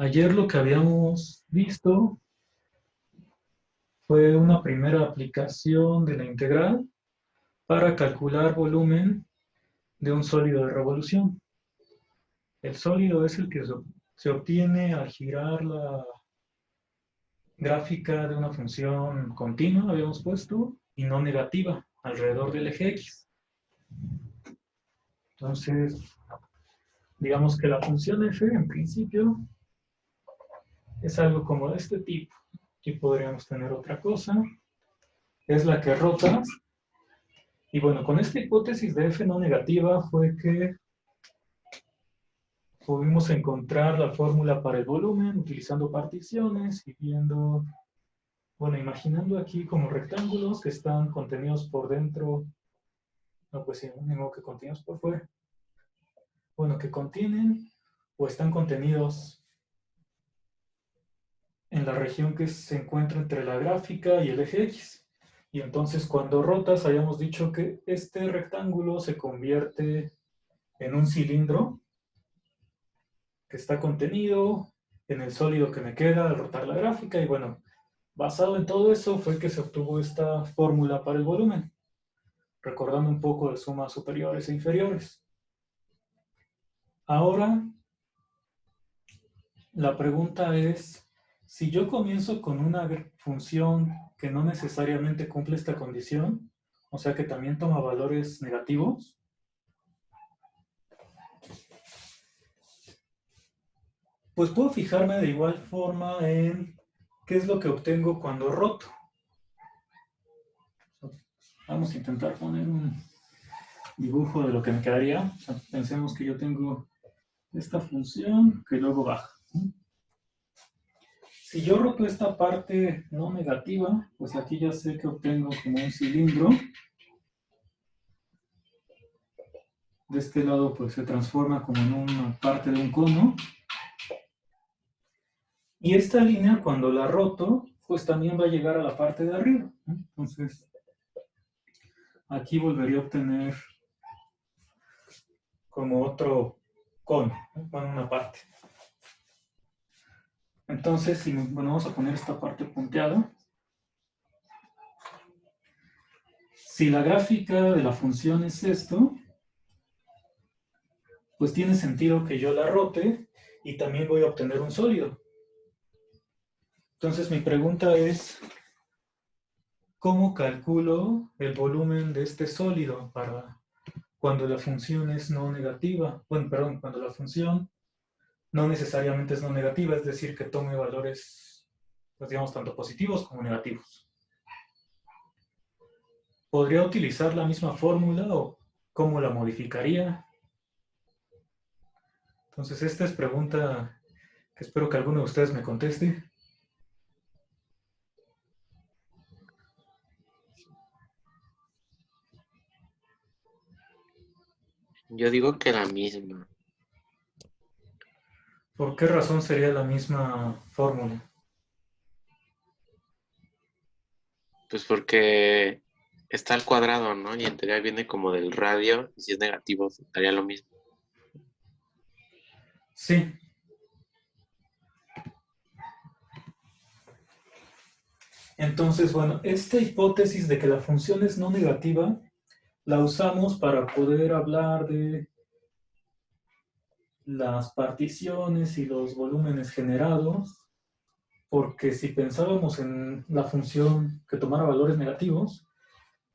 Ayer lo que habíamos visto fue una primera aplicación de la integral para calcular volumen de un sólido de revolución. El sólido es el que se obtiene al girar la gráfica de una función continua, habíamos puesto, y no negativa, alrededor del eje X. Entonces, digamos que la función f, en principio, es algo como de este tipo. Aquí podríamos tener otra cosa. Es la que rotas. Y bueno, con esta hipótesis de f no negativa fue que pudimos encontrar la fórmula para el volumen utilizando particiones y viendo, bueno, imaginando aquí como rectángulos que están contenidos por dentro, no, pues sí, no mismo que contenidos por fuera. Bueno, que contienen o están contenidos en la región que se encuentra entre la gráfica y el eje X. Y entonces cuando rotas, habíamos dicho que este rectángulo se convierte en un cilindro que está contenido en el sólido que me queda al rotar la gráfica. Y bueno, basado en todo eso fue que se obtuvo esta fórmula para el volumen, recordando un poco de sumas superiores e inferiores. Ahora, la pregunta es, si yo comienzo con una función que no necesariamente cumple esta condición, o sea que también toma valores negativos, pues puedo fijarme de igual forma en qué es lo que obtengo cuando roto. Vamos a intentar poner un dibujo de lo que me quedaría. O sea, pensemos que yo tengo esta función que luego baja. Si yo roto esta parte no negativa, pues aquí ya sé que obtengo como un cilindro. De este lado pues se transforma como en una parte de un cono. Y esta línea cuando la roto, pues también va a llegar a la parte de arriba. Entonces, aquí volvería a obtener como otro cono, con una parte. Entonces, si bueno, vamos a poner esta parte punteada. Si la gráfica de la función es esto, pues tiene sentido que yo la rote y también voy a obtener un sólido. Entonces, mi pregunta es, ¿cómo calculo el volumen de este sólido para cuando la función es no negativa? Bueno, perdón, cuando la función no necesariamente es no negativa, es decir, que tome valores, pues digamos, tanto positivos como negativos. ¿Podría utilizar la misma fórmula o cómo la modificaría? Entonces, esta es pregunta que espero que alguno de ustedes me conteste. Yo digo que la misma, ¿Por qué razón sería la misma fórmula? pues porque está al cuadrado, ¿no? Y en teoría viene como del radio, y si es negativo, daría lo mismo. Sí. Entonces, bueno, esta hipótesis de que la función es no negativa la usamos para poder hablar de las particiones y los volúmenes generados, porque si pensábamos en la función que tomara valores negativos,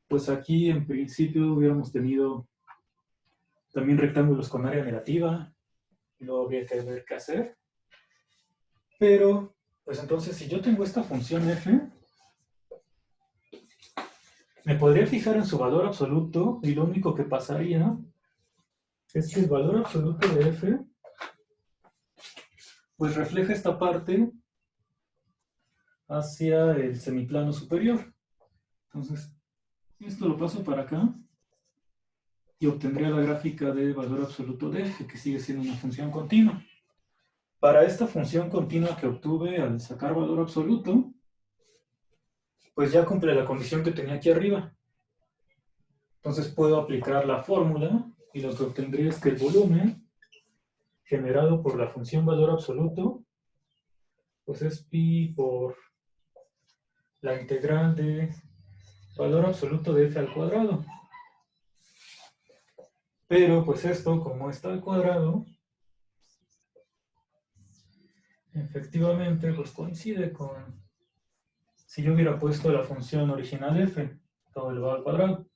pues aquí en principio hubiéramos tenido también rectángulos con área negativa, y luego habría que ver qué hacer. Pero, pues entonces, si yo tengo esta función f, me podría fijar en su valor absoluto y lo único que pasaría es que el valor absoluto de f pues refleja esta parte hacia el semiplano superior. Entonces, esto lo paso para acá y obtendría la gráfica de valor absoluto de f, que sigue siendo una función continua. Para esta función continua que obtuve al sacar valor absoluto, pues ya cumple la condición que tenía aquí arriba. Entonces puedo aplicar la fórmula y lo que obtendría es que el volumen generado por la función valor absoluto pues es pi por la integral de valor absoluto de f al cuadrado. Pero pues esto, como está al cuadrado, efectivamente pues coincide con si yo hubiera puesto la función original f, todo elevado al cuadrado.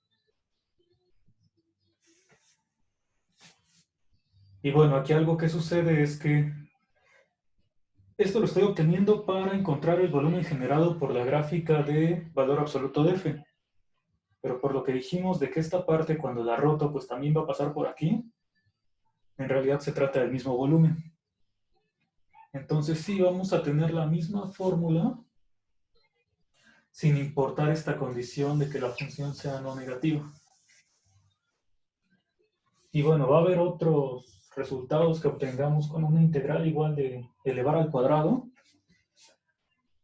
Y bueno, aquí algo que sucede es que esto lo estoy obteniendo para encontrar el volumen generado por la gráfica de valor absoluto de f. Pero por lo que dijimos de que esta parte cuando la roto pues también va a pasar por aquí, en realidad se trata del mismo volumen. Entonces sí vamos a tener la misma fórmula sin importar esta condición de que la función sea no negativa. Y bueno, va a haber otros resultados que obtengamos con una integral igual de elevar al cuadrado.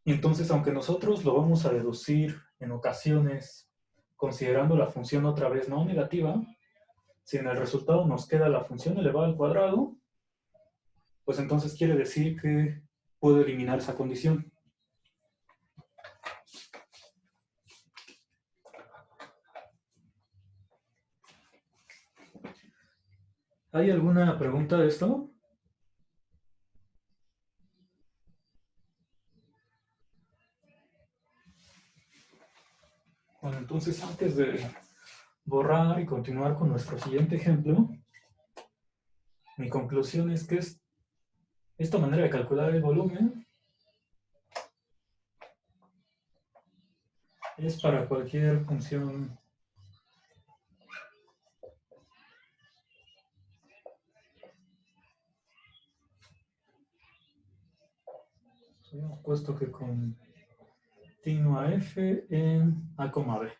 Y entonces, aunque nosotros lo vamos a deducir en ocasiones considerando la función otra vez no negativa, si en el resultado nos queda la función elevada al cuadrado, pues entonces quiere decir que puedo eliminar esa condición. ¿Hay alguna pregunta de esto? Bueno, entonces antes de borrar y continuar con nuestro siguiente ejemplo, mi conclusión es que esta manera de calcular el volumen es para cualquier función puesto que continua f en a, b.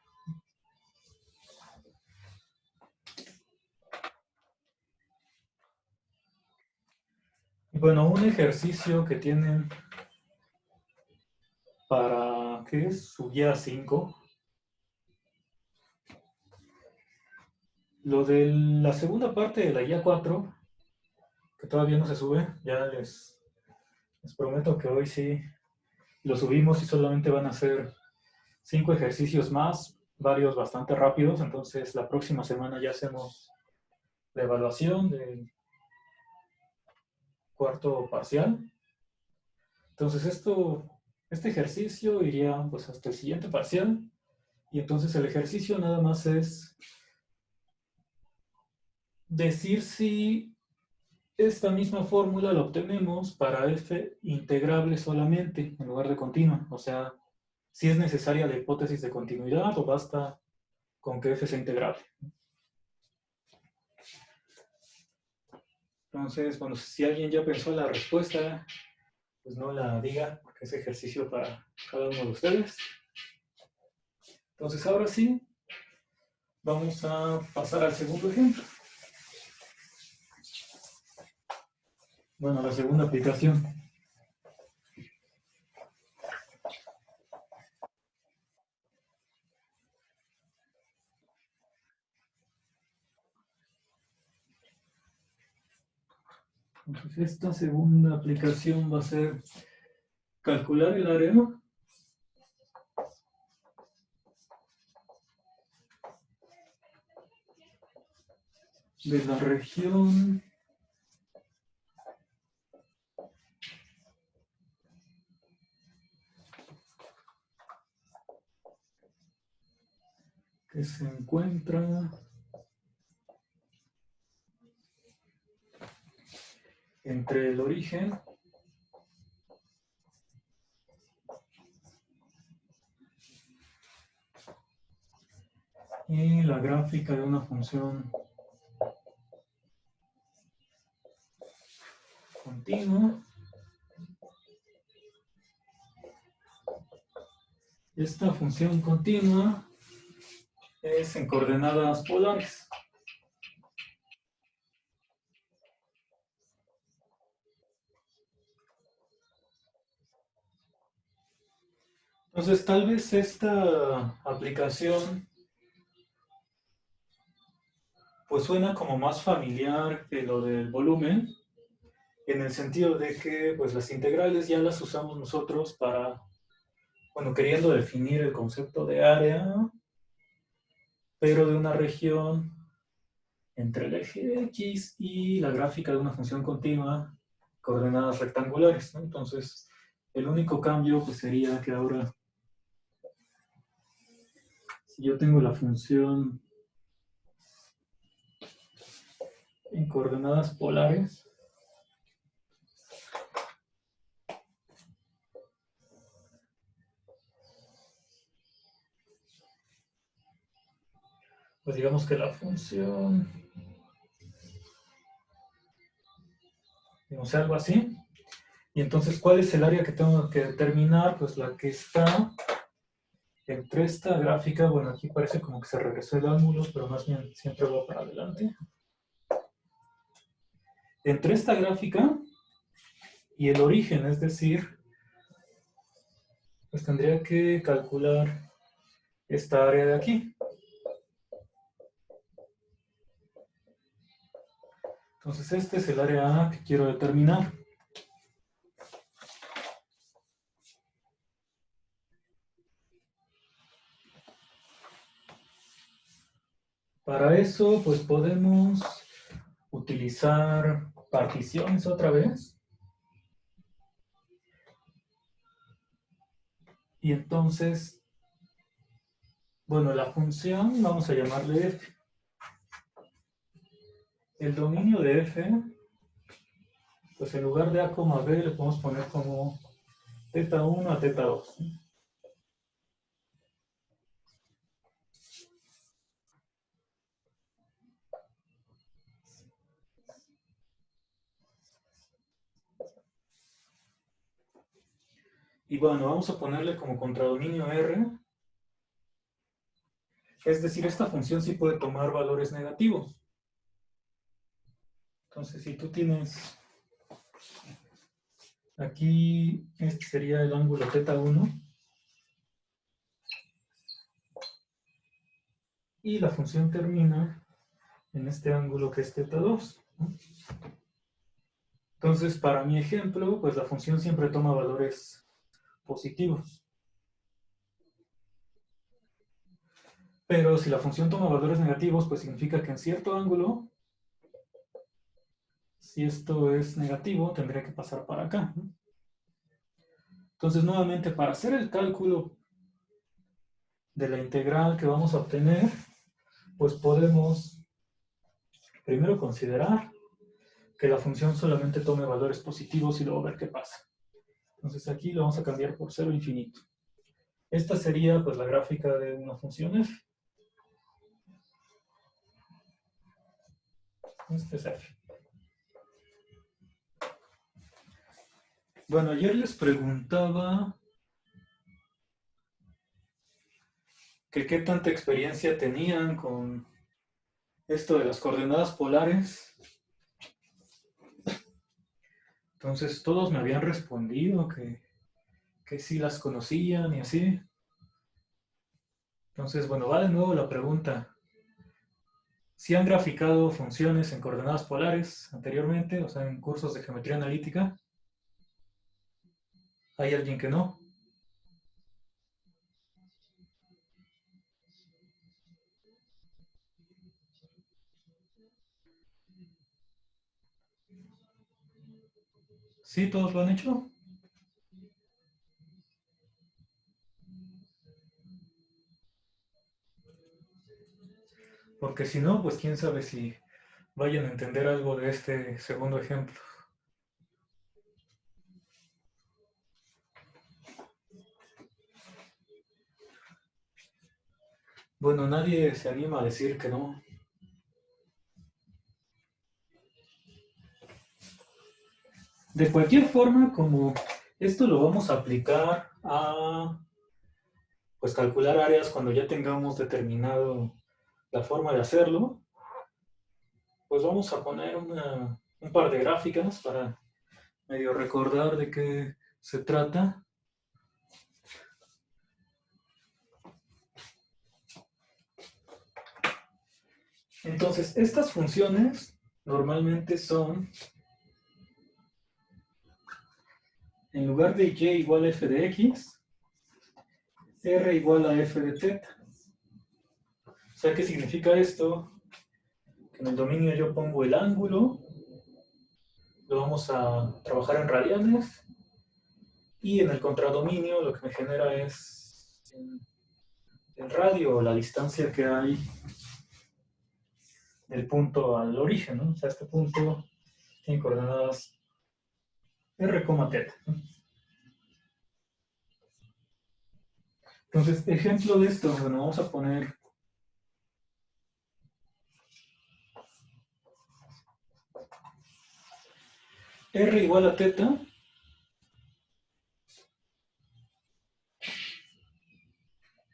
Y bueno, un ejercicio que tienen para, ¿qué es? Su guía 5. Lo de la segunda parte de la guía 4, que todavía no se sube, ya les prometo que hoy sí lo subimos y solamente van a ser 5 ejercicios más, varios bastante rápidos, entonces la próxima semana ya hacemos la evaluación del cuarto parcial. Entonces este ejercicio iría pues hasta el siguiente parcial y entonces el ejercicio nada más es decir si esta misma fórmula la obtenemos para f integrable solamente en lugar de continua, o sea, si es necesaria la hipótesis de continuidad o basta con que f sea integrable. Entonces, bueno, si alguien ya pensó la respuesta, pues no la diga, porque es ejercicio para cada uno de ustedes. Entonces, ahora sí, vamos a pasar al segundo ejemplo. Bueno, la segunda aplicación. Entonces, esta segunda aplicación va a ser calcular el área de la región que se encuentra entre el origen y la gráfica de una función continua. Esta función continua es en coordenadas polares. Entonces, tal vez esta aplicación pues suena como más familiar que lo del volumen, en el sentido de que pues las integrales ya las usamos nosotros para, bueno, queriendo definir el concepto de área, pero de una región entre el eje X y la gráfica de una función continua, coordenadas rectangulares, ¿no? Entonces, el único cambio pues sería que ahora, si yo tengo la función en coordenadas polares, pues digamos que la función, digamos algo así, y entonces, ¿cuál es el área que tengo que determinar? Pues la que está entre esta gráfica, bueno, aquí parece como que se regresó el ángulo, pero más bien siempre va para adelante. Entre esta gráfica y el origen, es decir, pues tendría que calcular esta área de aquí. Entonces este es el área A que quiero determinar. Para eso, pues podemos utilizar particiones otra vez. Y entonces, bueno, la función, vamos a llamarle f. El dominio de f, pues en lugar de a, b, le podemos poner como θ1 a θ2. Y bueno, vamos a ponerle como contradominio R. Es decir, esta función sí puede tomar valores negativos. Entonces, si tú tienes aquí, este sería el ángulo θ1. Y la función termina en este ángulo que es θ2. Entonces, para mi ejemplo, pues la función siempre toma valores positivos. Pero si la función toma valores negativos, pues significa que en cierto ángulo, si esto es negativo, tendría que pasar para acá. Entonces, nuevamente, para hacer el cálculo de la integral que vamos a obtener, pues podemos primero considerar que la función solamente tome valores positivos y luego ver qué pasa. Entonces aquí lo vamos a cambiar por 0 infinito. Esta sería pues la gráfica de una función f. Este es f. Bueno, ayer les preguntaba que qué tanta experiencia tenían con esto de las coordenadas polares. Entonces todos me habían respondido que sí las conocían y así. Entonces, bueno, va de nuevo la pregunta. ¿Si han graficado funciones en coordenadas polares anteriormente, o sea, en cursos de geometría analítica? ¿Hay alguien que no? ¿Sí, todos lo han hecho? Porque si no, pues quién sabe si vayan a entender algo de este segundo ejemplo. Bueno, nadie se anima a decir que no. De cualquier forma, como esto lo vamos a aplicar a pues calcular áreas cuando ya tengamos determinado la forma de hacerlo, pues vamos a poner un par de gráficas para medio recordar de qué se trata. Entonces, estas funciones normalmente son en lugar de y igual a f de x, r igual a f de teta. O sea, ¿qué significa esto? Que en el dominio yo pongo el ángulo, lo vamos a trabajar en radianes, y en el contradominio lo que me genera es el radio, o la distancia que hay del punto al origen, ¿no? O sea, este punto tiene coordenadas r, teta. Entonces, ejemplo de esto, bueno, vamos a poner r igual a teta,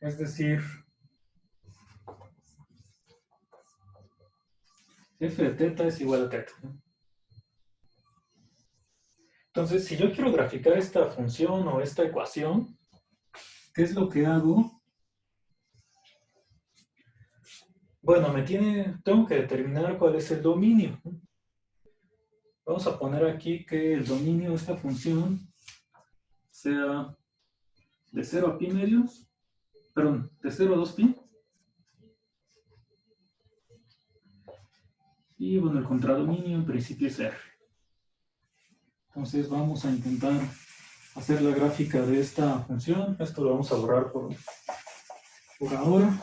es decir, f de teta es igual a teta. Entonces, si yo quiero graficar esta función o esta ecuación, ¿qué es lo que hago? Bueno, tengo que determinar cuál es el dominio. Vamos a poner aquí que el dominio de esta función sea de 0 a pi medios, perdón, de 0 a 2 pi. Y bueno, el contradominio en principio es R. Entonces vamos a intentar hacer la gráfica de esta función. Esto lo vamos a borrar por ahora.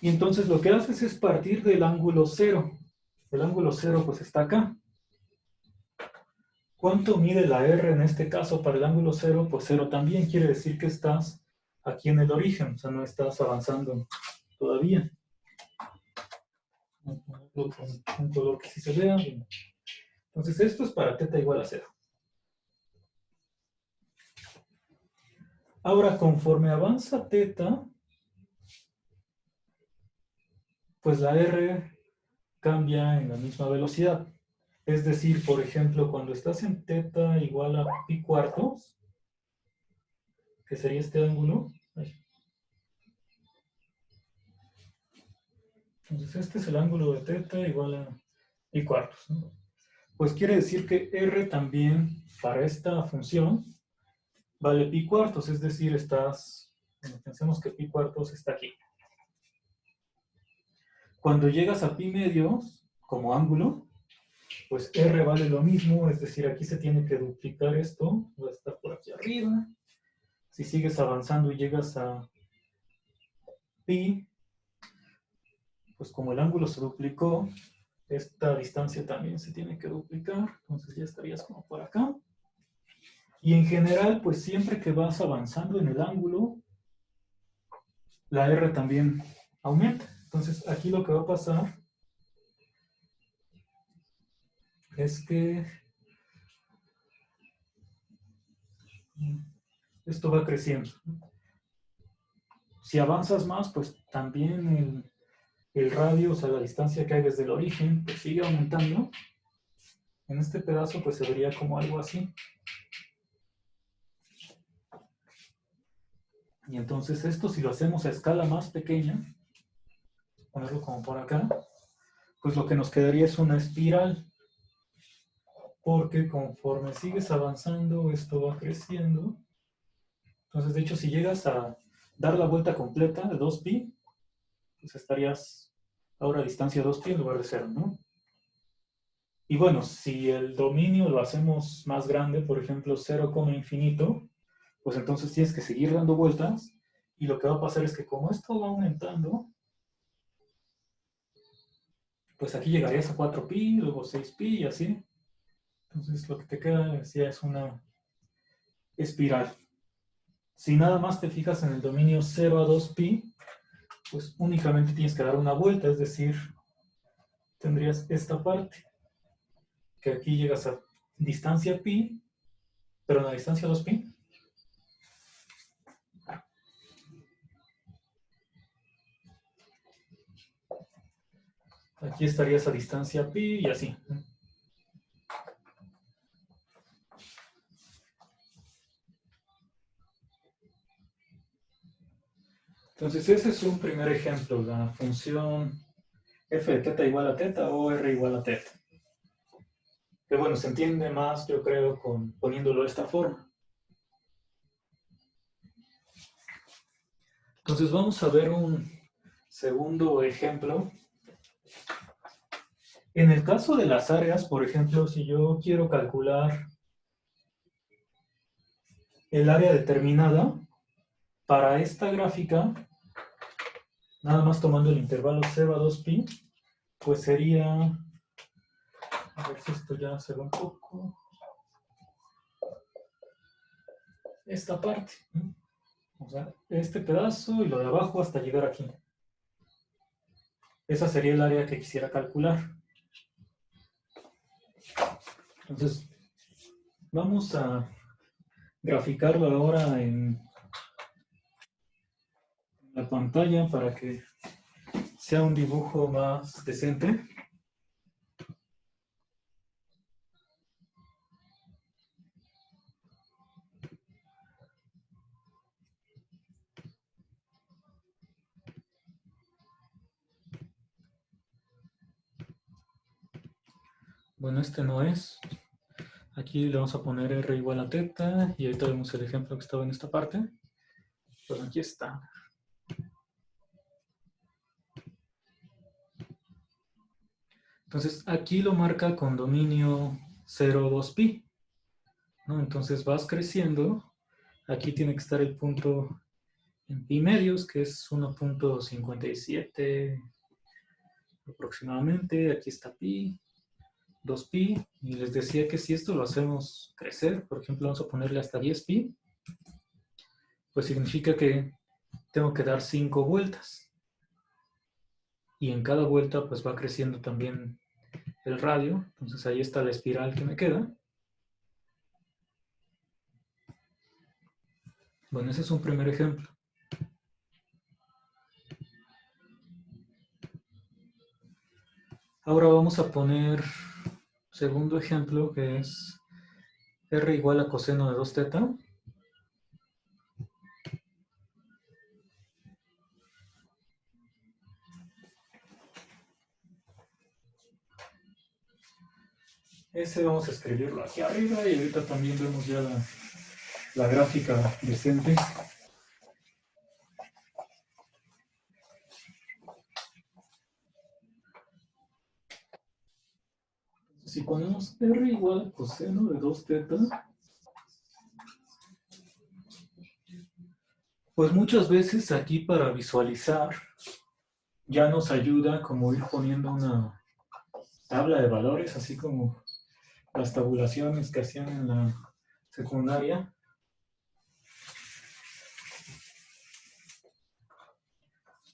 Y entonces lo que haces es partir del ángulo 0. El ángulo 0 pues está acá. ¿Cuánto mide la R en este caso para el ángulo 0? Pues 0 también quiere decir que estás aquí en el origen, o sea, no estás avanzando todavía. Voy a ponerlo con un color que sí se vea. Entonces esto es para teta igual a 0. Ahora, conforme avanza teta, pues la R cambia en la misma velocidad. Es decir, por ejemplo, cuando estás en teta igual a pi cuartos, que sería este ángulo. Entonces este es el ángulo de teta igual a pi cuartos, ¿no? Pues quiere decir que R también para esta función vale pi cuartos, es decir, bueno, pensemos que pi cuartos está aquí. Cuando llegas a pi medios como ángulo, pues R vale lo mismo, es decir, aquí se tiene que duplicar esto, va a estar por aquí arriba. Si sigues avanzando y llegas a pi, pues como el ángulo se duplicó, esta distancia también se tiene que duplicar, entonces ya estarías como por acá. Y en general, pues siempre que vas avanzando en el ángulo, la R también aumenta. Entonces aquí lo que va a pasar es que esto va creciendo. Si avanzas más, pues también el radio, o sea, la distancia que hay desde el origen, pues sigue aumentando. En este pedazo, pues se vería como algo así. Y entonces esto, si lo hacemos a escala más pequeña, ponerlo como por acá, pues lo que nos quedaría es una espiral. Porque conforme sigues avanzando, esto va creciendo. Entonces, de hecho, si llegas a dar la vuelta completa de 2pi, pues estarías ahora a distancia 2pi en lugar de 0, ¿no? Y bueno, si el dominio lo hacemos más grande, por ejemplo, 0, infinito, pues entonces tienes que seguir dando vueltas, y lo que va a pasar es que como esto va aumentando, pues aquí llegarías a 4pi, luego 6pi y así. Entonces lo que te queda ya es una espiral. Si nada más te fijas en el dominio 0 a 2pi, pues únicamente tienes que dar una vuelta, es decir, tendrías esta parte, que aquí llegas a distancia pi, pero en la distancia 2pi. Aquí estarías a distancia pi y así. Entonces ese es un primer ejemplo, la función f de teta igual a teta o r igual a teta. Que bueno, se entiende más, yo creo, poniéndolo de esta forma. Entonces vamos a ver un segundo ejemplo. En el caso de las áreas, por ejemplo, si yo quiero calcular el área determinada, para esta gráfica, nada más tomando el intervalo 0 a 2pi, pues sería, a ver si esto ya se ve un poco, esta parte, ¿no? O sea, este pedazo y lo de abajo hasta llegar aquí. Esa sería el área que quisiera calcular. Entonces, vamos a graficarlo ahora en la pantalla para que sea un dibujo más decente. Bueno, este no es. Aquí le vamos a poner r igual a teta y ahorita vemos el ejemplo que estaba en esta parte. Pues aquí está. Entonces aquí lo marca con dominio 0, 2pi, ¿no? Entonces vas creciendo. Aquí tiene que estar el punto en pi medios, que es 1.57 aproximadamente. Aquí está pi, 2pi. Y les decía que si esto lo hacemos crecer, por ejemplo, vamos a ponerle hasta 10pi, pues significa que tengo que dar 5 vueltas. Y en cada vuelta pues va creciendo también el radio. Entonces ahí está la espiral que me queda. Bueno, ese es un primer ejemplo. Ahora vamos a poner segundo ejemplo, que es r igual a coseno de 2 teta. Ese vamos a escribirlo aquí arriba y ahorita también vemos ya la gráfica decente. Si ponemos r igual a coseno de 2 teta, pues muchas veces aquí para visualizar ya nos ayuda como ir poniendo una tabla de valores, así como las tabulaciones que hacían en la secundaria.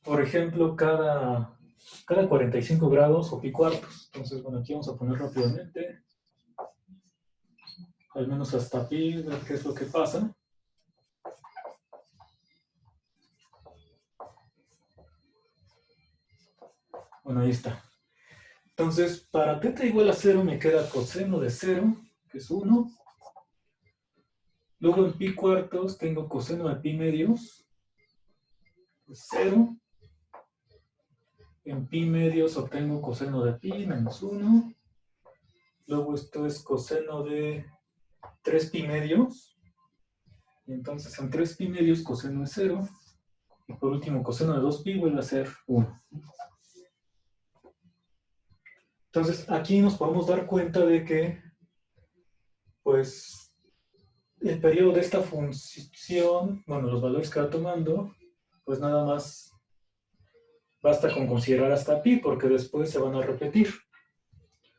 Por ejemplo, cada 45 grados o pi cuartos. Entonces, bueno, aquí vamos a poner rápidamente, al menos hasta pi, ver qué es lo que pasa. Bueno, ahí está. Entonces, para teta igual a 0 me queda coseno de 0, que es 1. Luego en pi cuartos tengo coseno de pi medios, que es 0. En pi medios obtengo coseno de pi menos 1. Luego esto es coseno de 3 pi medios. Y entonces en 3 pi medios coseno es 0. Y por último coseno de 2 pi vuelve a ser 1. Entonces aquí nos podemos dar cuenta de que pues el periodo de esta función, bueno, los valores que va tomando, pues nada más basta con considerar hasta pi porque después se van a repetir.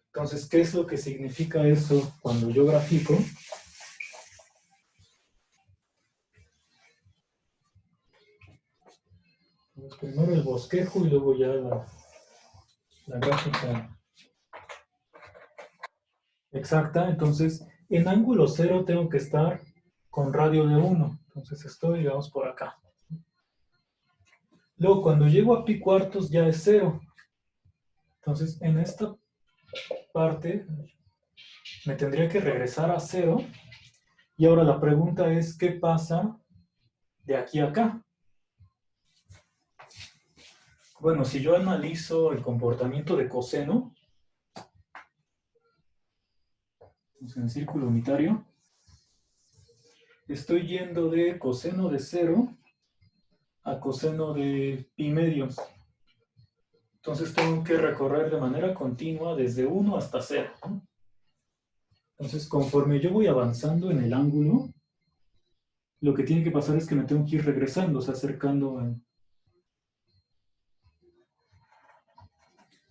Entonces, ¿qué es lo que significa eso cuando yo grafico? Pues primero el bosquejo y luego ya la gráfica exacta. Entonces, en ángulo 0 tengo que estar con radio de 1. Entonces estoy, digamos, por acá. Luego, cuando llego a pi cuartos ya es 0. Entonces, en esta parte me tendría que regresar a 0. Y ahora la pregunta es, ¿qué pasa de aquí a acá? Bueno, si yo analizo el comportamiento de coseno, en el círculo unitario, estoy yendo de coseno de 0 a coseno de pi medios. Entonces tengo que recorrer de manera continua desde 1 hasta 0. Entonces, conforme yo voy avanzando en el ángulo, lo que tiene que pasar es que me tengo que ir regresando, o sea, acercando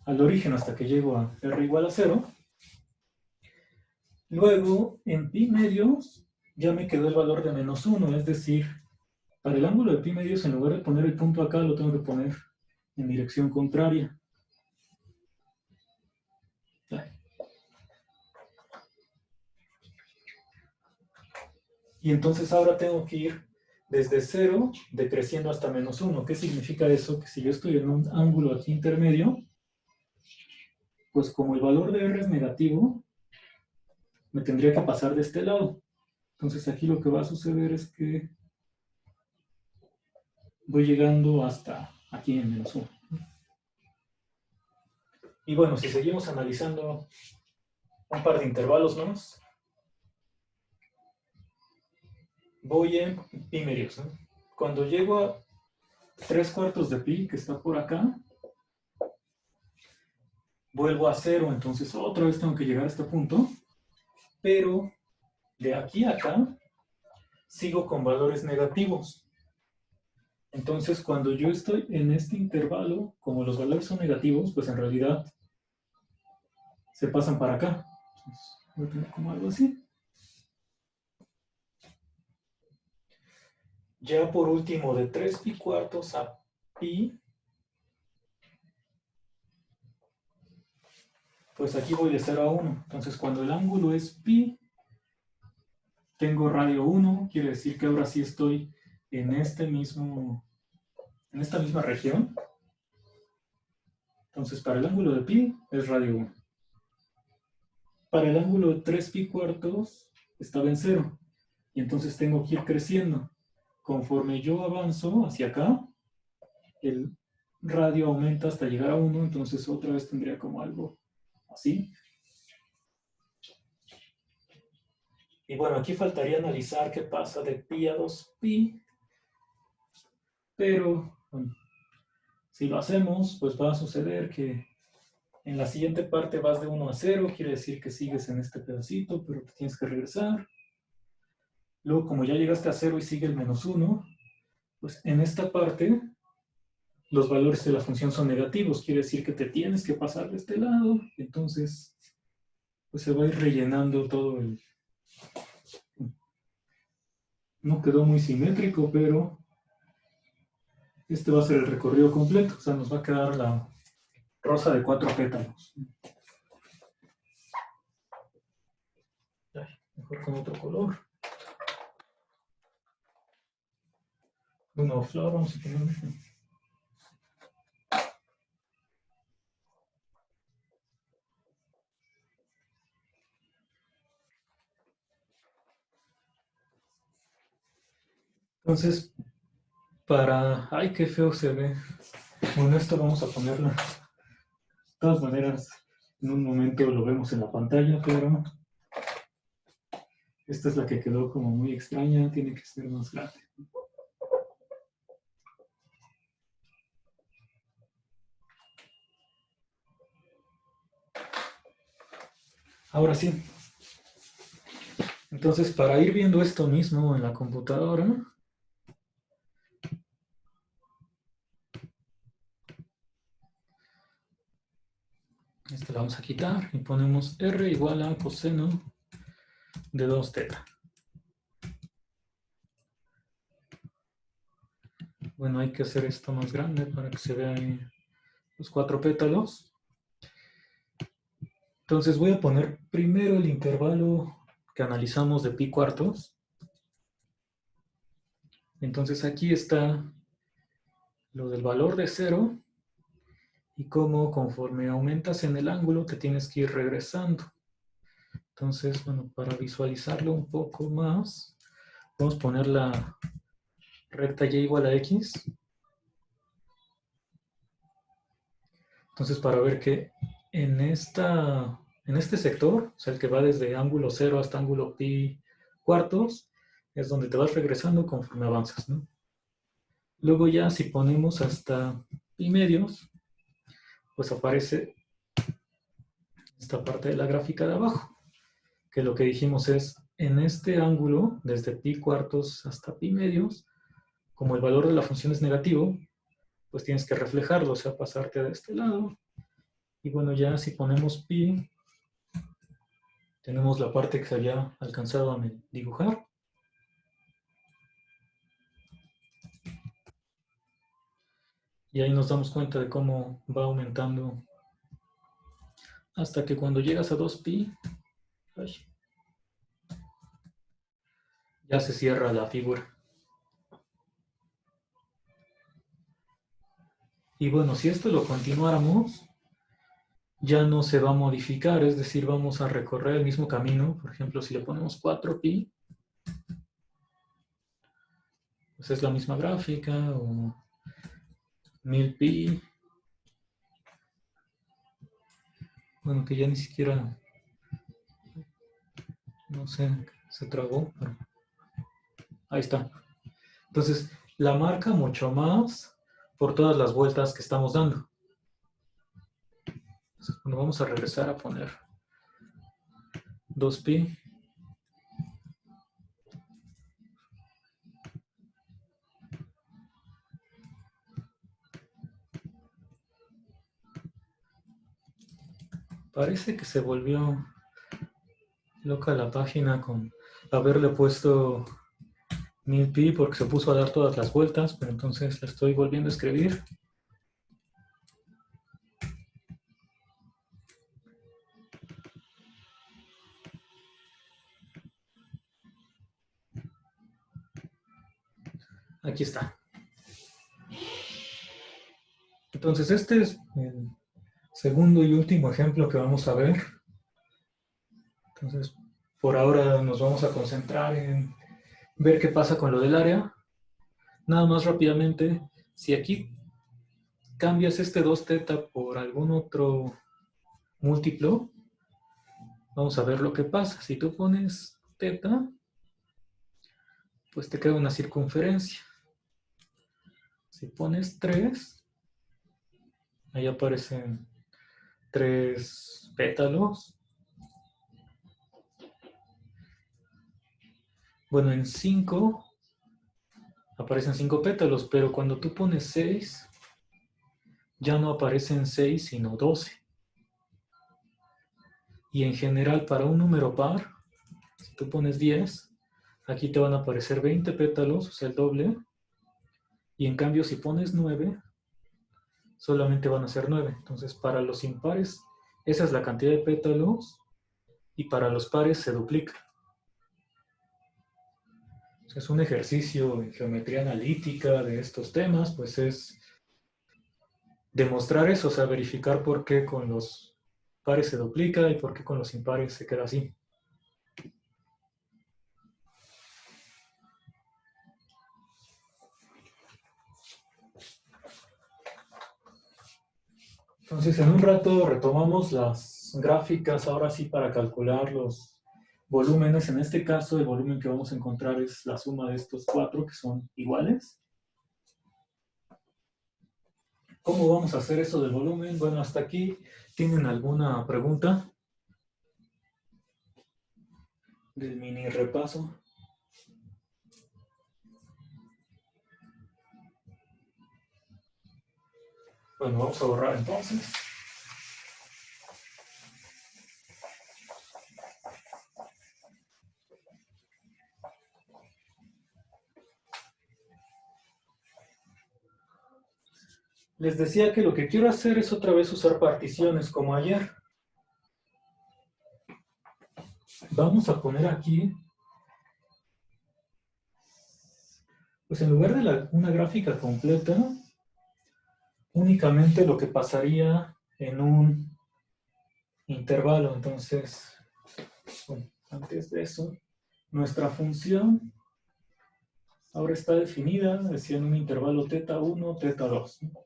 al origen hasta que llego a r igual a 0. Luego, en pi medios, ya me quedó el valor de menos 1, es decir, para el ángulo de pi medios, en lugar de poner el punto acá, lo tengo que poner en dirección contraria. Y entonces ahora tengo que ir desde 0 decreciendo hasta menos 1. ¿Qué significa eso? Que si yo estoy en un ángulo aquí intermedio, pues como el valor de r es negativo, me tendría que pasar de este lado. Entonces aquí lo que va a suceder es que voy llegando hasta aquí en menos 1. Y bueno, si seguimos analizando un par de intervalos más, voy en pi medios, ¿no? Cuando llego a 3/4 de pi, que está por acá, vuelvo a 0, entonces otra vez tengo que llegar a este punto, pero de aquí a acá sigo con valores negativos. Entonces, cuando yo estoy en este intervalo, como los valores son negativos, pues en realidad se pasan para acá. Entonces, voy a tener como algo así. Ya por último, de 3 pi cuartos a pi, pues aquí voy de 0 a 1. Entonces, cuando el ángulo es pi, tengo radio 1, quiere decir que ahora sí estoy en esta misma región. Entonces, para el ángulo de pi es radio 1. Para el ángulo de 3 pi cuartos estaba en 0. Y entonces tengo que ir creciendo. Conforme yo avanzo hacia acá, el radio aumenta hasta llegar a 1, entonces otra vez tendría como algo así. Y bueno, aquí faltaría analizar qué pasa de pi a 2pi, pero bueno, si lo hacemos, pues va a suceder que en la siguiente parte vas de 1 a 0, quiere decir que sigues en este pedacito, pero te tienes que regresar. Luego, como ya llegaste a 0 y sigue el menos 1, pues en esta parte los valores de la función son negativos, quiere decir que te tienes que pasar de este lado, entonces pues se va a ir rellenando todo el... No quedó muy simétrico, pero este va a ser el recorrido completo, o sea, nos va a quedar la rosa de 4 pétalos. Ay, mejor con otro color. Uno flor, vamos a ponerle. Entonces, ¡ay, qué feo se ve! Bueno, esto vamos a ponerlo. De todas maneras, en un momento lo vemos en la pantalla, pero esta es la que quedó como muy extraña, tiene que ser más grande. Ahora sí. Entonces, para ir viendo esto mismo en la computadora, este lo vamos a quitar y ponemos r igual a coseno de 2θ. Bueno, hay que hacer esto más grande para que se vean los 4 pétalos. Entonces voy a poner primero el intervalo que analizamos de pi cuartos. Entonces aquí está lo del valor de 0 y cómo conforme aumentas en el ángulo te tienes que ir regresando. Entonces, bueno, para visualizarlo un poco más, vamos a poner la recta y igual a x. Entonces, para ver que en este sector, o sea, el que va desde ángulo 0 hasta ángulo pi cuartos, es donde te vas regresando conforme avanzas, ¿no? Luego ya si ponemos hasta pi medios, pues aparece esta parte de la gráfica de abajo, que lo que dijimos es, en este ángulo, desde pi cuartos hasta pi medios, como el valor de la función es negativo, pues tienes que reflejarlo, o sea, pasarte de este lado. Y bueno, ya si ponemos pi, tenemos la parte que se había alcanzado a dibujar. Y ahí nos damos cuenta de cómo va aumentando hasta que cuando llegas a 2pi, ya se cierra la figura. Y bueno, si esto lo continuáramos, ya no se va a modificar, es decir, vamos a recorrer el mismo camino. Por ejemplo, si le ponemos 4pi, pues es la misma gráfica, o 1000pi. Bueno, que ya ni siquiera, no sé, se trabó, pero ahí está. Entonces, la marca mucho más por todas las vueltas que estamos dando. Entonces, cuando vamos a regresar a poner 2pi, parece que se volvió loca la página con haberle puesto 1000pi porque se puso a dar todas las vueltas, pero entonces la estoy volviendo a escribir. Aquí está. Entonces este es el segundo y último ejemplo que vamos a ver. Entonces, por ahora nos vamos a concentrar en ver qué pasa con lo del área. Nada más rápidamente, si aquí cambias este 2θ por algún otro múltiplo, vamos a ver lo que pasa. Si tú pones θ, pues te queda una circunferencia. Si pones 3, ahí aparecen 3 pétalos. Bueno, en 5 aparecen 5 pétalos, pero cuando tú pones 6, ya no aparecen 6, sino 12. Y en general, para un número par, si tú pones 10, aquí te van a aparecer 20 pétalos, o sea, el doble. Y en cambio, si pones 9, solamente van a ser 9. Entonces, para los impares, esa es la cantidad de pétalos. Y para los pares se duplica. Es un ejercicio en geometría analítica de estos temas, pues es demostrar eso, o sea, verificar por qué con los pares se duplica y por qué con los impares se queda así. Entonces, en un rato retomamos las gráficas, ahora sí, para calcular los volúmenes. En este caso, el volumen que vamos a encontrar es la suma de estos 4 que son iguales. ¿Cómo vamos a hacer eso del volumen? Bueno, hasta aquí, ¿tienen alguna pregunta del mini repaso? Bueno, vamos a borrar entonces. Les decía que lo que quiero hacer es otra vez usar particiones como ayer. Vamos a poner aquí, pues en lugar de una gráfica completa, únicamente lo que pasaría en un intervalo. Entonces, bueno, antes de eso, nuestra función ahora está definida, decía en un intervalo θ1, θ2.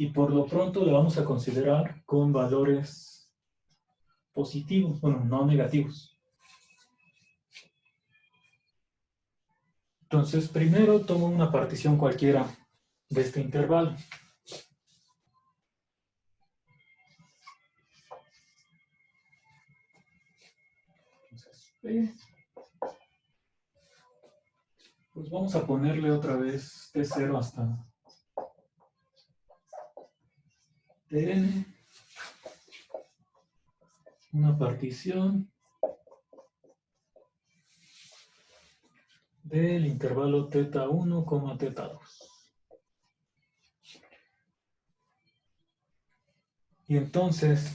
y por lo pronto la vamos a considerar con valores positivos, bueno, no negativos. Entonces, primero tomo una partición cualquiera de este intervalo. Entonces, P. Pues vamos a ponerle otra vez T0 hasta Tn. Una partición del intervalo θ1, θ2. Y entonces,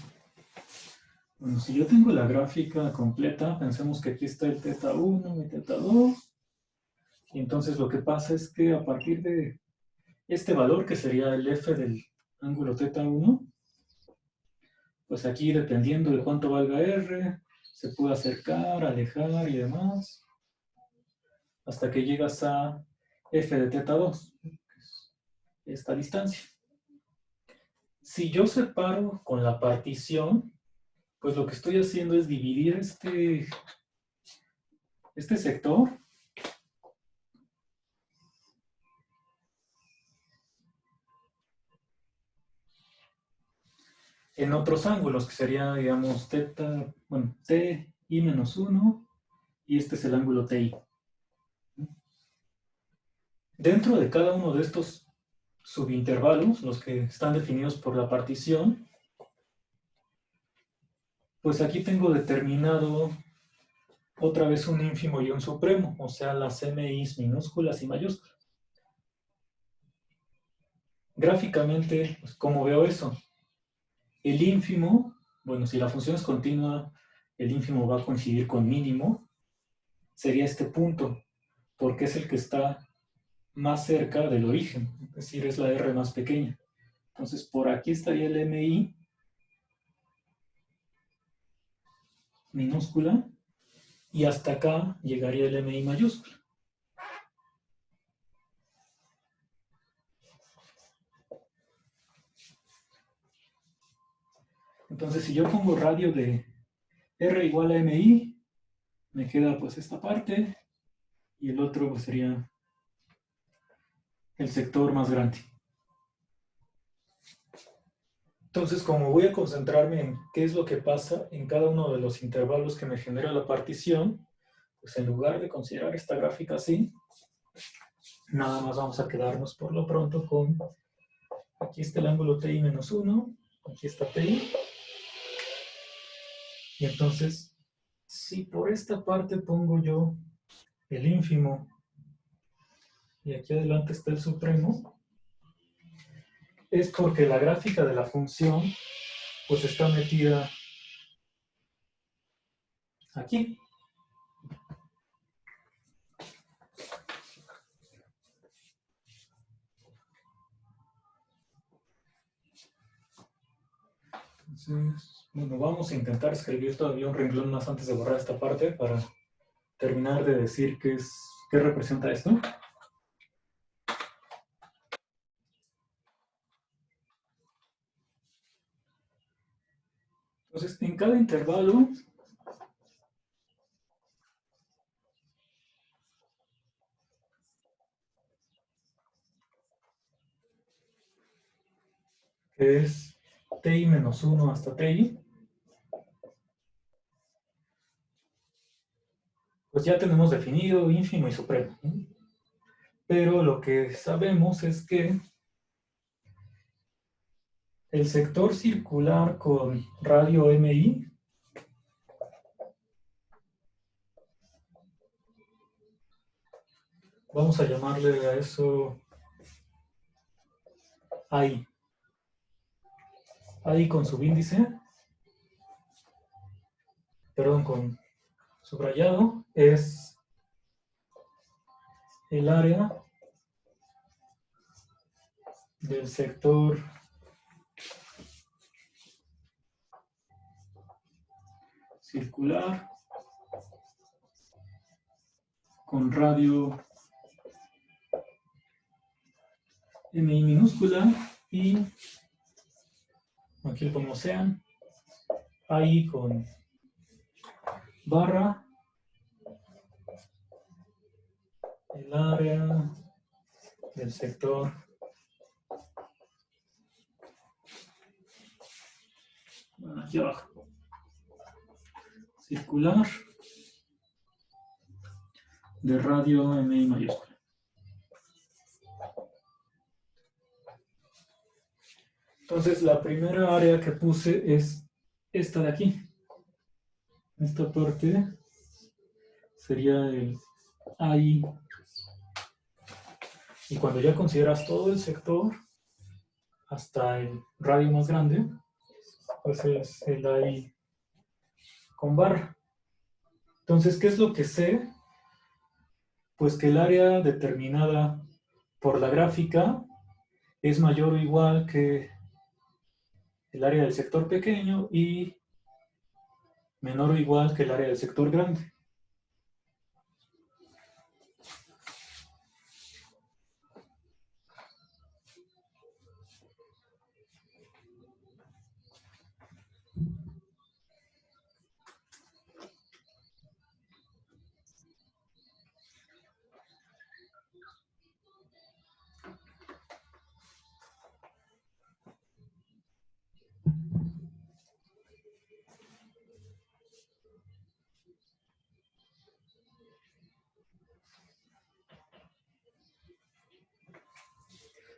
bueno, si yo tengo la gráfica completa, pensemos que aquí está el θ1 y θ2. Y entonces lo que pasa es que a partir de este valor, que sería el f del ángulo θ1, pues aquí dependiendo de cuánto valga r, se puede acercar, alejar y demás, hasta que llegas a f de θ2, esta distancia. Si yo separo con la partición, pues lo que estoy haciendo es dividir este sector en otros ángulos, que sería, digamos, θ, bueno, ti menos 1, y este es el ángulo ti. Dentro de cada uno de estos subintervalos, los que están definidos por la partición, pues aquí tengo determinado otra vez un ínfimo y un supremo, o sea, las MIs minúsculas y mayúsculas. Gráficamente, pues, ¿cómo veo eso? El ínfimo, bueno, si la función es continua, el ínfimo va a coincidir con mínimo, sería este punto, porque es el que está más cerca del origen, es decir, es la R más pequeña. Entonces, por aquí estaría el MI minúscula, y hasta acá llegaría el MI mayúscula. Entonces, si yo pongo radio de R igual a MI, me queda pues esta parte, y el otro pues sería el sector más grande. Entonces, como voy a concentrarme en qué es lo que pasa en cada uno de los intervalos que me genera la partición, pues en lugar de considerar esta gráfica así, nada más vamos a quedarnos por lo pronto con, aquí está el ángulo TI menos 1, aquí está TI, y entonces, si por esta parte pongo yo el ínfimo, y aquí adelante está el supremo, es porque la gráfica de la función pues está metida aquí. Entonces, bueno, vamos a intentar escribir todavía un renglón más antes de borrar esta parte para terminar de decir qué representa esto. Entonces, en cada intervalo que es ti menos 1 hasta ti, pues ya tenemos definido ínfimo y supremo. Pero lo que sabemos es que el sector circular con radio MI vamos a llamarle a eso AI. AI con subíndice, perdón, con subrayado, es el área del sector circular con radio MI minúscula y aquí como sean, ahí con barra, el área del sector aquí abajo, circular de radio MI mayúscula. Entonces la primera área que puse es esta de aquí. Esta parte sería el AI. Y cuando ya consideras todo el sector, hasta el radio más grande, pues es el AI con barra. Entonces, ¿qué es lo que sé? Pues que el área determinada por la gráfica es mayor o igual que el área del sector pequeño y menor o igual que el área del sector grande.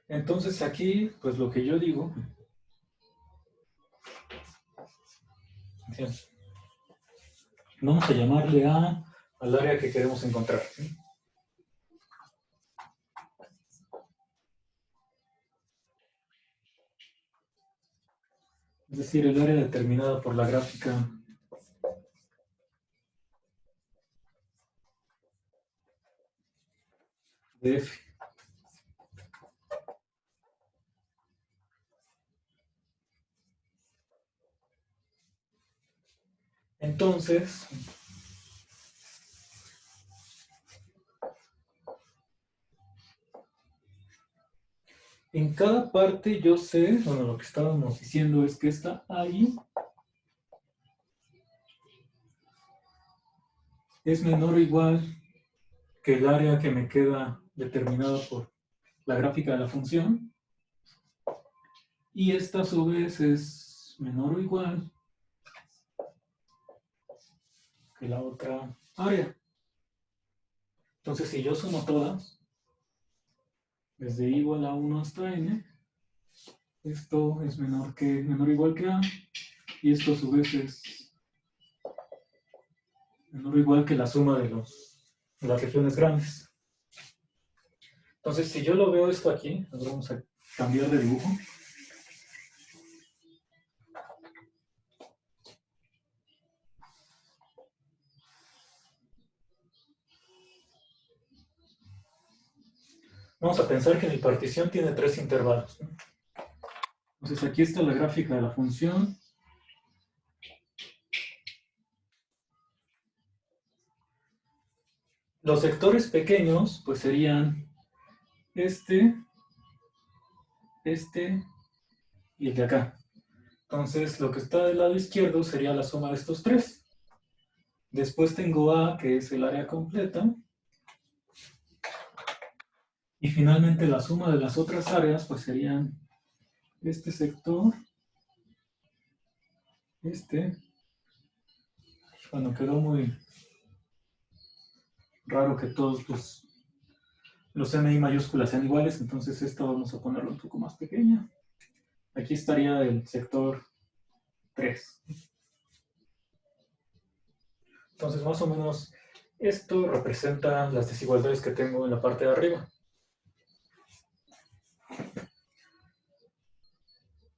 Entonces aquí, pues lo que yo digo, vamos a llamarle al área que queremos encontrar, ¿sí? Es decir, el área determinada por la gráfica de F. Entonces, en cada parte yo sé, bueno, lo que estábamos diciendo es que esta ahí es menor o igual que el área que me queda determinada por la gráfica de la función. Y esta a su vez es menor o igual que la otra área. Entonces, si yo sumo todas, desde i igual a 1 hasta n, esto es menor o igual que a, y esto a su vez es menor o igual que la suma de las regiones grandes. Entonces, si yo lo veo esto aquí, ahora vamos a cambiar de dibujo. Vamos a pensar que mi partición tiene 3 intervalos, ¿no? Entonces, aquí está la gráfica de la función. Los sectores pequeños, pues serían este y el de acá. Entonces, lo que está del lado izquierdo sería la suma de estos 3. Después tengo A, que es el área completa. Y finalmente la suma de las otras áreas, pues serían este sector, Bueno, quedó muy raro que todos los MI mayúsculas sean iguales, entonces esta vamos a ponerlo un poco más pequeña. Aquí estaría el sector 3. Entonces, más o menos, esto representa las desigualdades que tengo en la parte de arriba.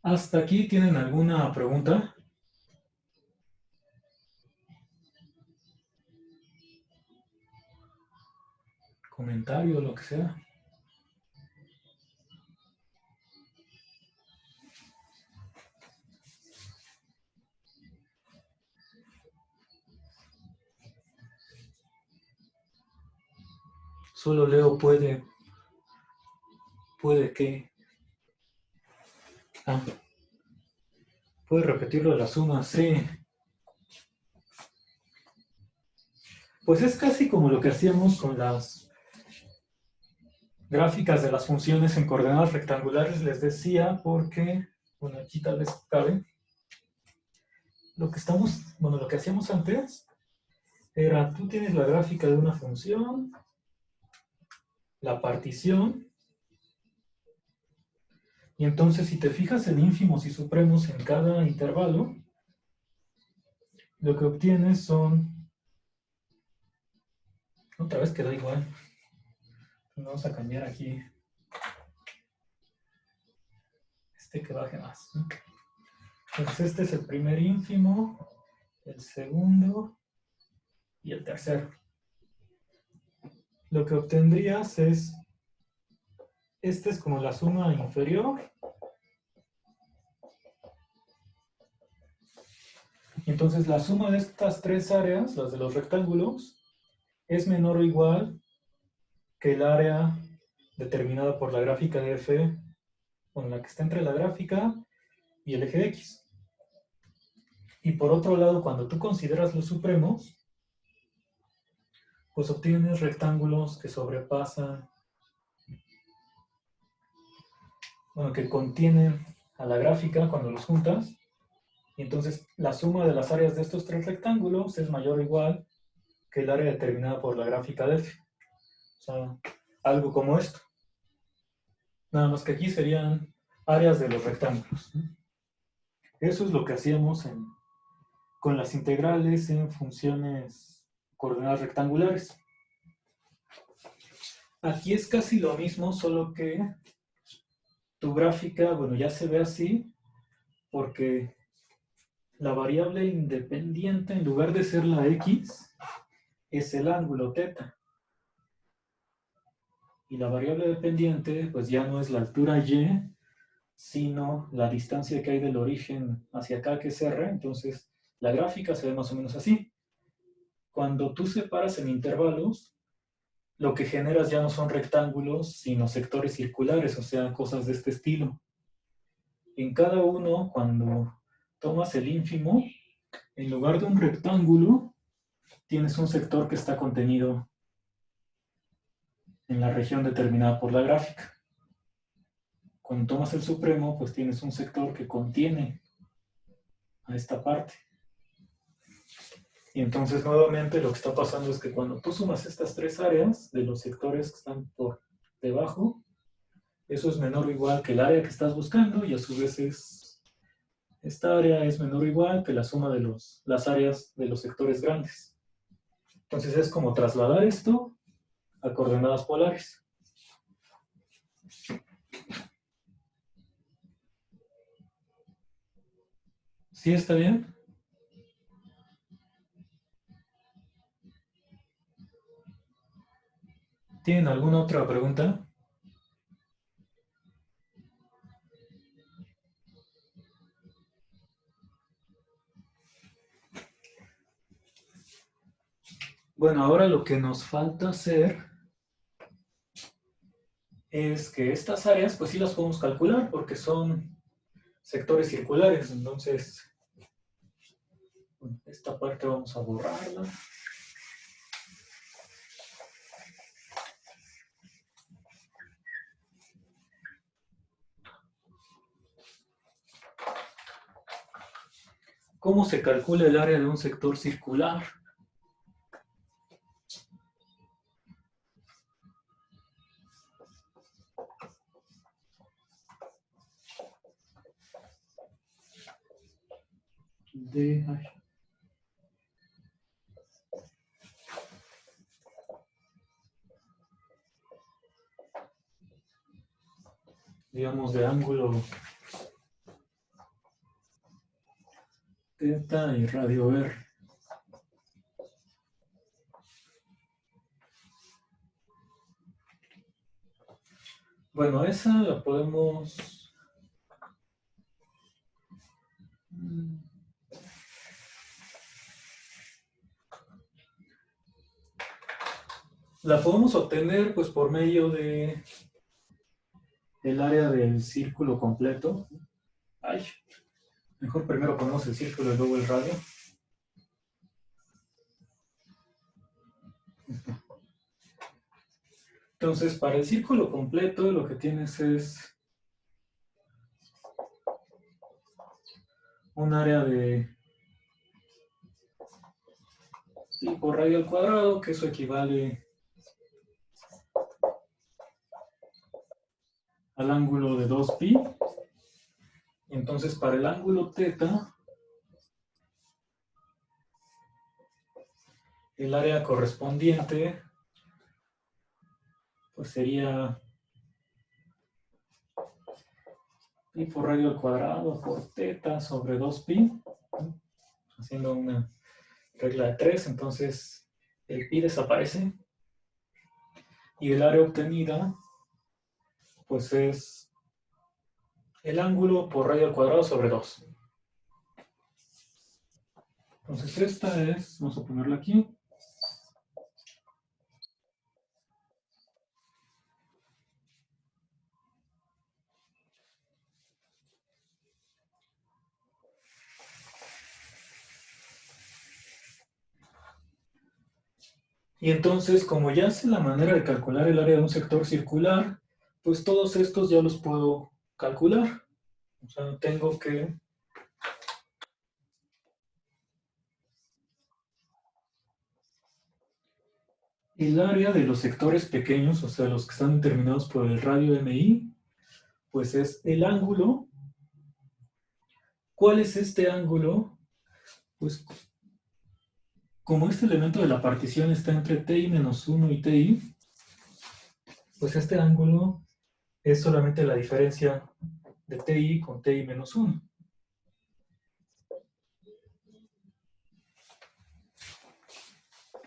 ¿Hasta aquí tienen alguna pregunta? Comentario, lo que sea. Solo leo puede que. Ah, ¿puedes repetirlo de la suma? Sí. Pues es casi como lo que hacíamos con las gráficas de las funciones en coordenadas rectangulares, les decía, porque, bueno, aquí tal vez cabe. Lo que hacíamos antes era, tú tienes la gráfica de una función, la partición, y entonces si te fijas en ínfimos y supremos en cada intervalo, lo que obtienes son, otra vez quedó igual, vamos a cambiar aquí, que baje más, ¿no? Entonces este es el primer ínfimo, el segundo y el tercero. Lo que obtendrías es, este es como la suma inferior. Entonces la suma de estas tres áreas, las de los rectángulos, es menor o igual que el área determinada por la gráfica de f, con la que está entre la gráfica y el eje de x. Y por otro lado, cuando tú consideras los supremos, pues obtienes rectángulos que sobrepasan, bueno, que contienen a la gráfica cuando los juntas, y entonces la suma de las áreas de estos tres rectángulos es mayor o igual que el área determinada por la gráfica de f. O sea, algo como esto. Nada más que aquí serían áreas de los rectángulos, ¿no? Eso es lo que hacíamos con las integrales en funciones coordenadas rectangulares. Aquí es casi lo mismo, solo que tu gráfica, bueno, ya se ve así, porque la variable independiente, en lugar de ser la x, es el ángulo θ. Y la variable dependiente, pues ya no es la altura y, sino la distancia que hay del origen hacia acá, que es r. Entonces, la gráfica se ve más o menos así. Cuando tú separas en intervalos, lo que generas ya no son rectángulos, sino sectores circulares, o sea, cosas de este estilo. En cada uno, cuando tomas el ínfimo, en lugar de un rectángulo, tienes un sector que está contenido en la región determinada por la gráfica. Cuando tomas el supremo, pues tienes un sector que contiene a esta parte. Y entonces nuevamente lo que está pasando es que cuando tú sumas estas tres áreas de los sectores que están por debajo, eso es menor o igual que el área que estás buscando, y a su vez esta área es menor o igual que la suma de las áreas de los sectores grandes. Entonces es como trasladar esto a coordenadas polares. ¿Sí está bien? ¿Tienen alguna otra pregunta? Bueno, ahora lo que nos falta hacer es que estas áreas, pues sí las podemos calcular porque son sectores circulares. Entonces, bueno, esta parte vamos a borrarla. ¿Cómo se calcula el área de un sector circular? Digamos, de ángulo θ y radio R. Bueno, esa la podemos... La podemos obtener pues por medio de el área del círculo completo. Ay, mejor primero ponemos el círculo y luego el radio. Entonces, para el círculo completo, lo que tienes es un área de pi por radio al cuadrado, que eso equivale al ángulo de 2pi. Y entonces, para el ángulo θ, el área correspondiente pues sería pi por radio al cuadrado por θ sobre 2pi, haciendo una regla de 3, entonces el pi desaparece y el área obtenida pues es el ángulo por radio al cuadrado sobre 2. Entonces esta es, vamos a ponerla aquí. Y entonces, como ya sé la manera de calcular el área de un sector circular, pues todos estos ya los puedo calcular. O sea, tengo que el área de los sectores pequeños, o sea, los que están determinados por el radio MI, pues es el ángulo. ¿Cuál es este ángulo? Pues como este elemento de la partición está entre TI menos 1 y TI, pues este ángulo es solamente la diferencia de TI con TI menos 1.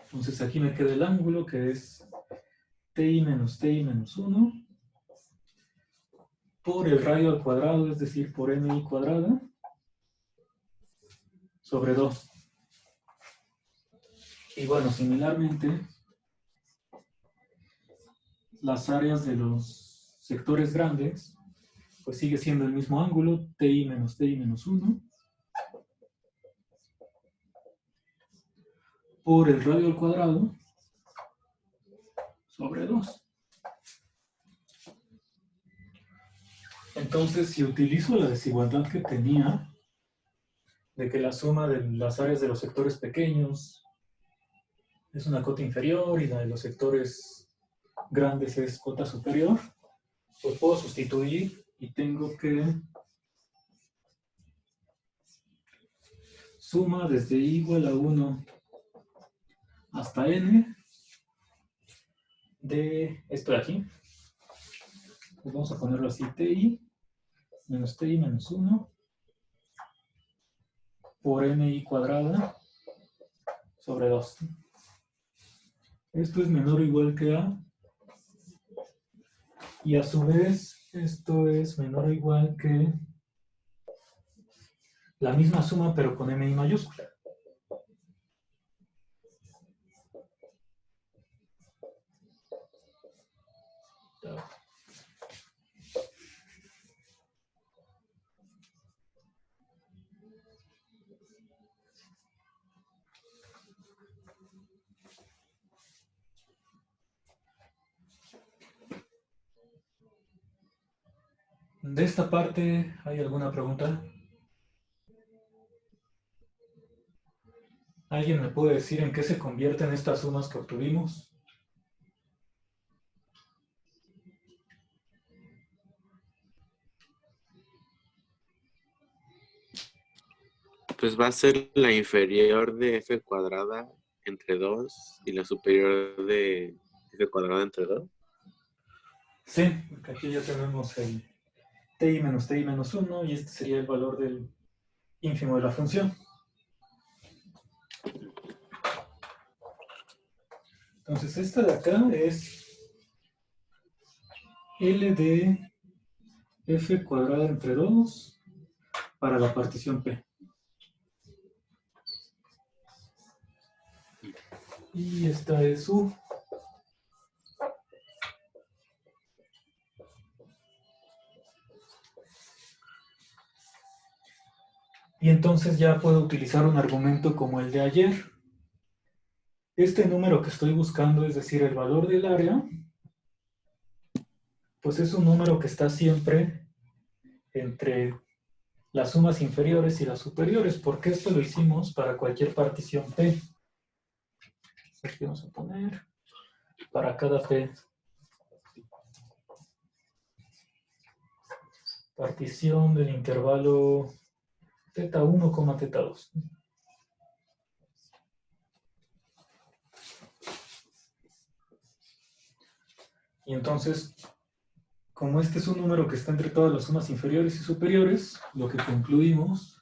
Entonces aquí me queda el ángulo que es TI menos 1 por el radio al cuadrado, es decir, por MI cuadrada, sobre 2. Y bueno, similarmente, las áreas de los sectores grandes, pues sigue siendo el mismo ángulo, TI menos 1, por el radio al cuadrado, sobre 2. Entonces, si utilizo la desigualdad que tenía, de que la suma de las áreas de los sectores pequeños es una cota inferior y la de los sectores grandes es cota superior, pues puedo sustituir y tengo que suma desde i igual a 1 hasta n de esto de aquí. Pues vamos a ponerlo así, TI menos 1 por MI cuadrada sobre 2. Esto es menor o igual que A. Y a su vez, esto es menor o igual que la misma suma, pero con MI mayúscula. De esta parte, ¿hay alguna pregunta? ¿Alguien me puede decir en qué se convierten estas sumas que obtuvimos? Pues va a ser la inferior de f cuadrada entre 2 y la superior de f cuadrada entre 2. Sí, porque aquí ya tenemos el TI menos 1 y este sería el valor del ínfimo de la función. Entonces esta de acá es L de f cuadrada entre 2 para la partición P. Y esta es U. Y entonces ya puedo utilizar un argumento como el de ayer. Este número que estoy buscando, es decir, el valor del área, pues es un número que está siempre entre las sumas inferiores y las superiores, porque esto lo hicimos para cualquier partición P. Aquí vamos a poner para cada P. Partición del intervalo θ1, θ2. Y entonces, como este es un número que está entre todas las sumas inferiores y superiores, lo que concluimos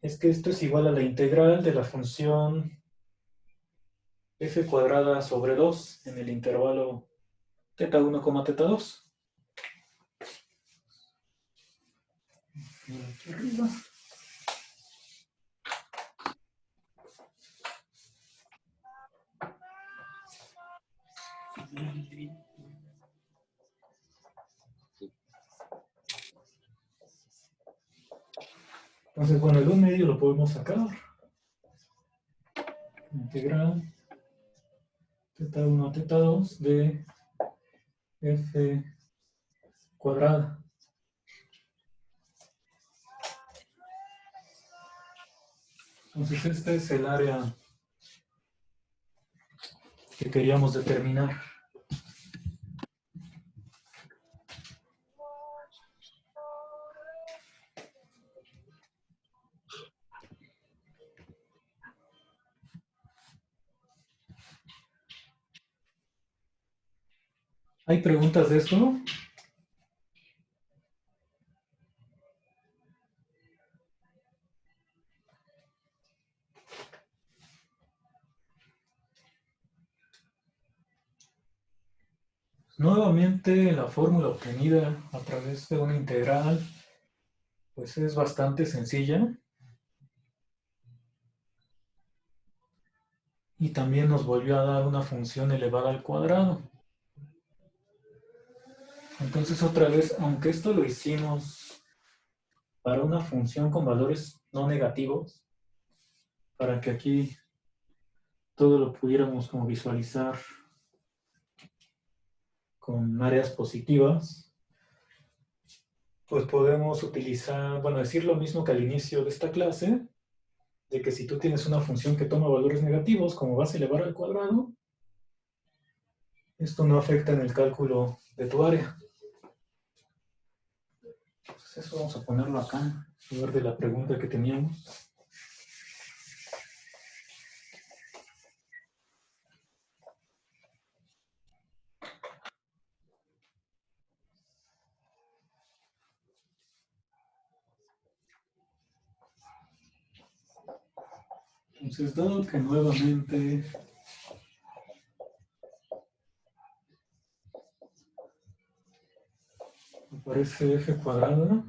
es que esto es igual a la integral de la función f cuadrada sobre 2 en el intervalo θ1, θ2. Aquí arriba. Entonces, bueno, el 1 medio lo podemos sacar. Integral θ1, θ2 de f cuadrada. Entonces, este es el área que queríamos determinar. ¿Hay preguntas de esto? Nuevamente, la fórmula obtenida a través de una integral, pues es bastante sencilla. Y también nos volvió a dar una función elevada al cuadrado. Entonces, otra vez, aunque esto lo hicimos para una función con valores no negativos, para que aquí todo lo pudiéramos como visualizar con áreas positivas, pues podemos utilizar, bueno, decir lo mismo que al inicio de esta clase, de que si tú tienes una función que toma valores negativos, como vas a elevar al cuadrado, esto no afecta en el cálculo de tu área. Entonces eso vamos a ponerlo acá, en lugar de la pregunta que teníamos. Entonces, dado que nuevamente aparece f cuadrada,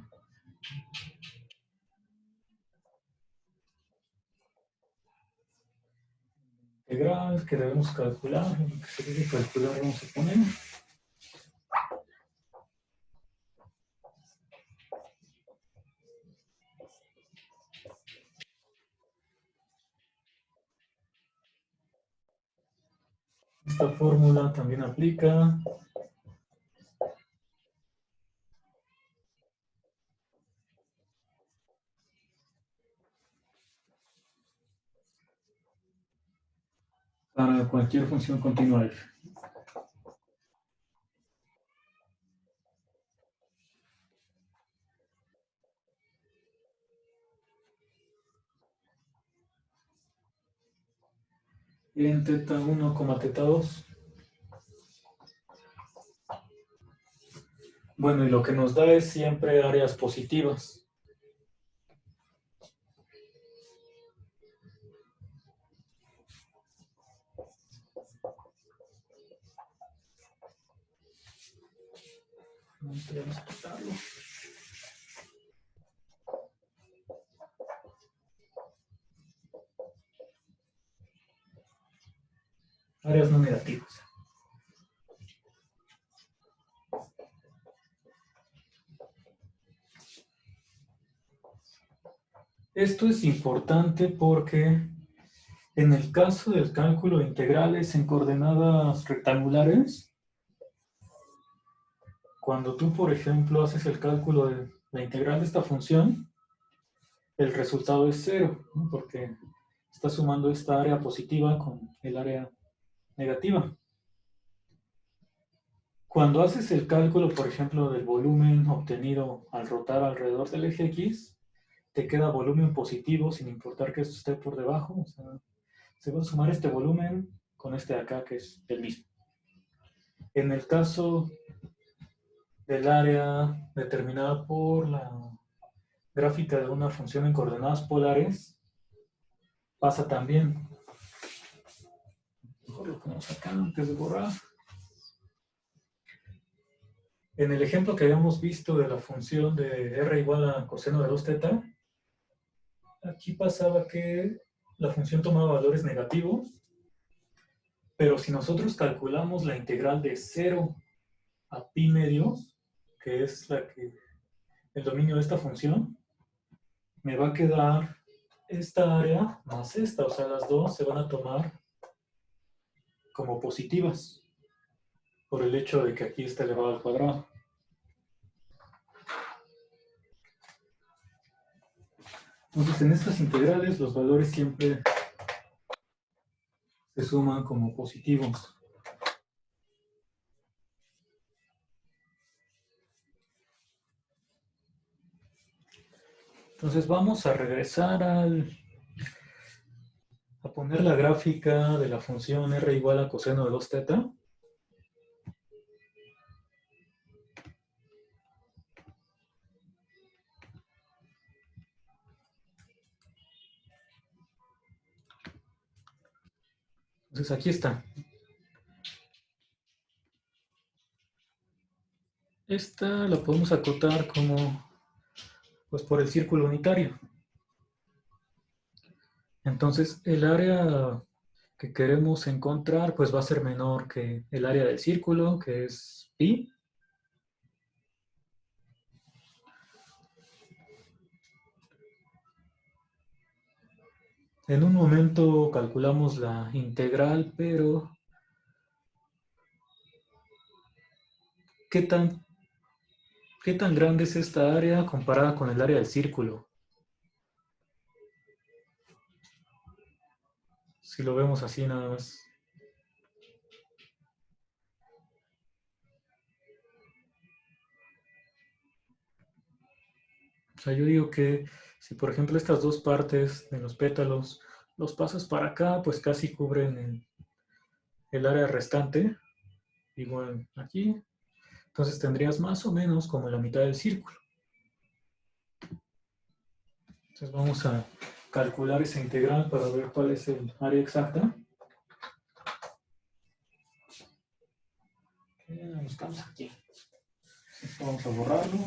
integral que debemos calcular, lo que se debe calcular vamos a poner. Esta fórmula también aplica. Para cualquier función continua f. En θ1, θ2. Bueno, y lo que nos da es siempre áreas positivas. Vamos a quitarlo. Áreas no negativas. Esto es importante porque en el caso del cálculo de integrales en coordenadas rectangulares, cuando tú, por ejemplo, haces el cálculo de la integral de esta función, el resultado es 0, ¿no? Porque estás sumando esta área positiva con el área negativa. Cuando haces el cálculo, por ejemplo, del volumen obtenido al rotar alrededor del eje X, te queda volumen positivo sin importar que esto esté por debajo. O sea, se va a sumar este volumen con este de acá, que es el mismo. En el caso del área determinada por la gráfica de una función en coordenadas polares, pasa también. Mejor lo ponemos acá antes de borrar. En el ejemplo que habíamos visto de la función de r igual a coseno de 2θ, aquí pasaba que la función tomaba valores negativos, pero si nosotros calculamos la integral de 0 a pi medios, que es el dominio de esta función, me va a quedar esta área más esta, o sea, las dos se van a tomar como positivas, por el hecho de que aquí está elevado al cuadrado. Entonces, en estas integrales, los valores siempre se suman como positivos. Entonces, vamos a regresar a poner la gráfica de la función r igual a coseno de 2θ. Entonces, aquí está. Esta la podemos acotar como, pues, por el círculo unitario. Entonces, el área que queremos encontrar, pues va a ser menor que el área del círculo, que es pi. En un momento calculamos la integral, pero ¿qué tan grande es esta área comparada con el área del círculo? Si lo vemos así nada más. O sea, yo digo que si por ejemplo estas dos partes de los pétalos los pasas para acá, pues casi cubren el área restante, igual aquí. Entonces tendrías más o menos como la mitad del círculo. Entonces vamos a calcular esa integral para ver cuál es el área exacta. Buscamos aquí. Esto vamos a borrarlo.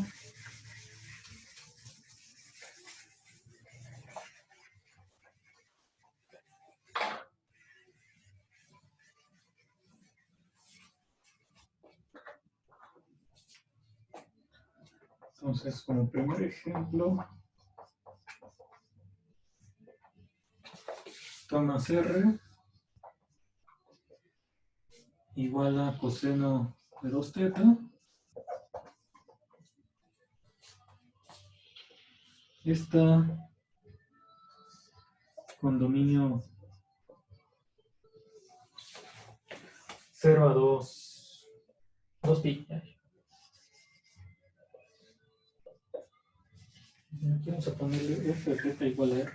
Entonces, como primer ejemplo, tomas R igual a coseno de 2θ. Esta con dominio 0 a 2 pi. Aquí vamos a ponerle f de θ igual a R.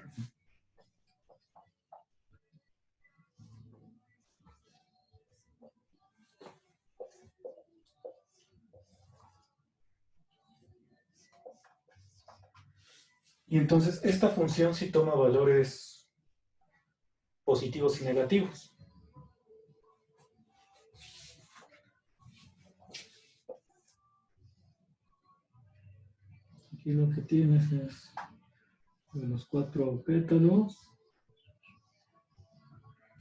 Y entonces esta función sí toma valores positivos y negativos. Aquí lo que tienes es de los 4 pétalos.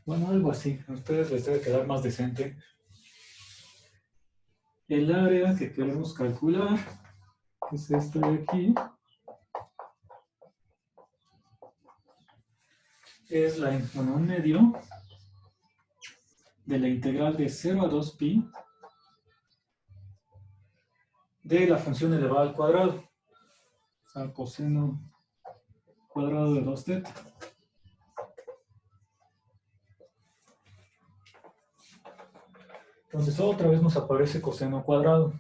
Bueno, algo así. A ustedes les debe quedar más decente. El área que queremos calcular, que es esta de aquí, es un medio de la integral de 0 a 2pi de la función elevada al cuadrado, o sea, coseno cuadrado de 2 teta. Entonces otra vez nos aparece coseno cuadrado.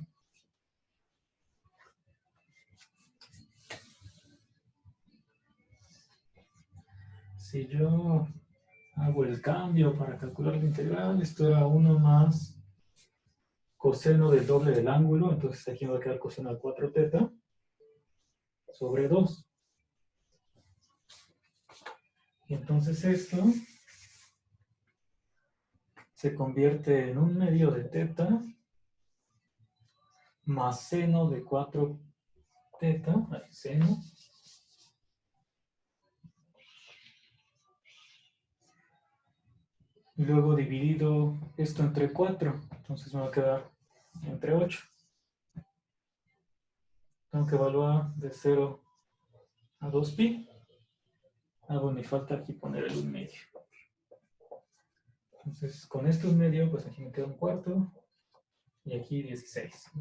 Si yo hago el cambio para calcular la integral, esto era 1 más coseno del doble del ángulo, entonces aquí me va a quedar coseno de 4 teta sobre 2. Y entonces esto se convierte en un medio de teta más seno de 4 teta, seno, y luego dividido esto entre 4, entonces me va a quedar entre 8. Tengo que evaluar de 0 a 2pi. Me falta aquí poner el 1 medio. Entonces, con este 1 medio, pues aquí me queda un cuarto, y aquí 16.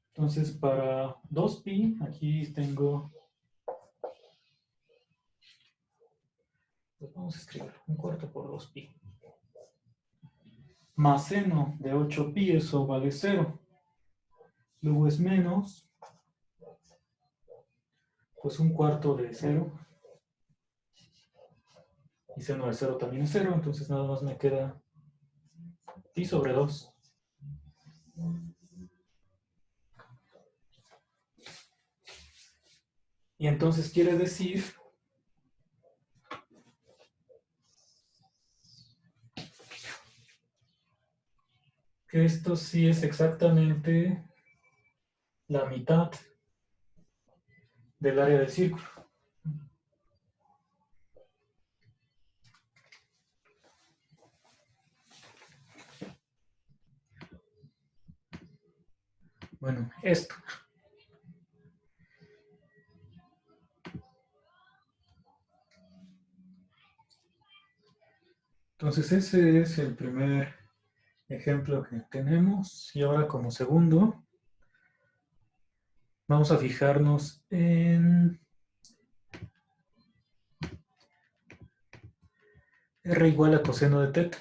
Entonces, para 2pi, aquí tengo, pues vamos a escribir un cuarto por 2pi. Más seno de 8pi, eso vale 0. Luego es menos, pues un cuarto de 0. Y seno de 0 también es 0, entonces nada más me queda pi sobre 2. Y entonces quiere decir que esto sí es exactamente la mitad del área del círculo. Bueno, esto. Entonces ese es el primer ejemplo que tenemos. Y ahora como segundo, vamos a fijarnos en R igual a coseno de teta.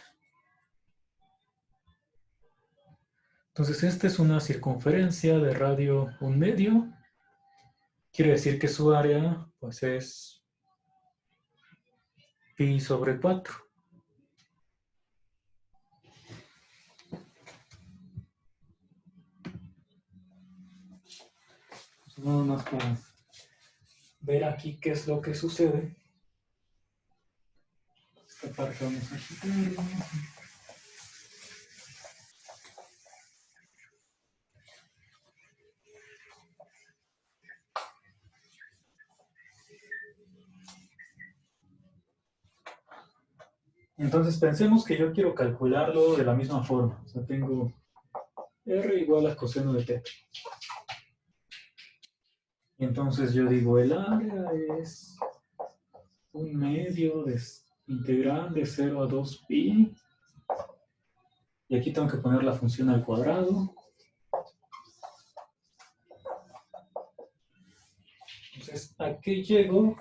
Entonces esta es una circunferencia de radio 1 medio. Quiere decir que su área pues es pi sobre 4. Nada más para ver aquí qué es lo que sucede. Esta parte vamos a quitarlo. Entonces pensemos que yo quiero calcularlo de la misma forma. O sea, tengo R igual a coseno de teta. Y entonces yo digo, el área es 1 medio de integral de 0 a 2pi. Y aquí tengo que poner la función al cuadrado. Entonces, ¿a qué llego?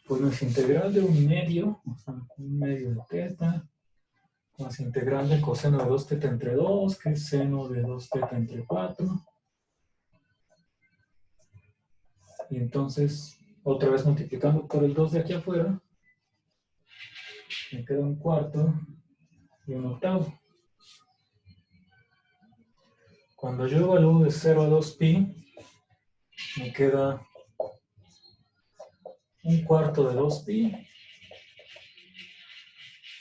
Pues no es integral de 1 medio, o sea, 1 medio de teta, más integral de coseno de 2 teta entre 2, que es seno de 2 teta entre 4. Y entonces, otra vez multiplicando por el 2 de aquí afuera, me queda un cuarto y un octavo. Cuando yo evalúo de 0 a 2pi, me queda un cuarto de 2pi,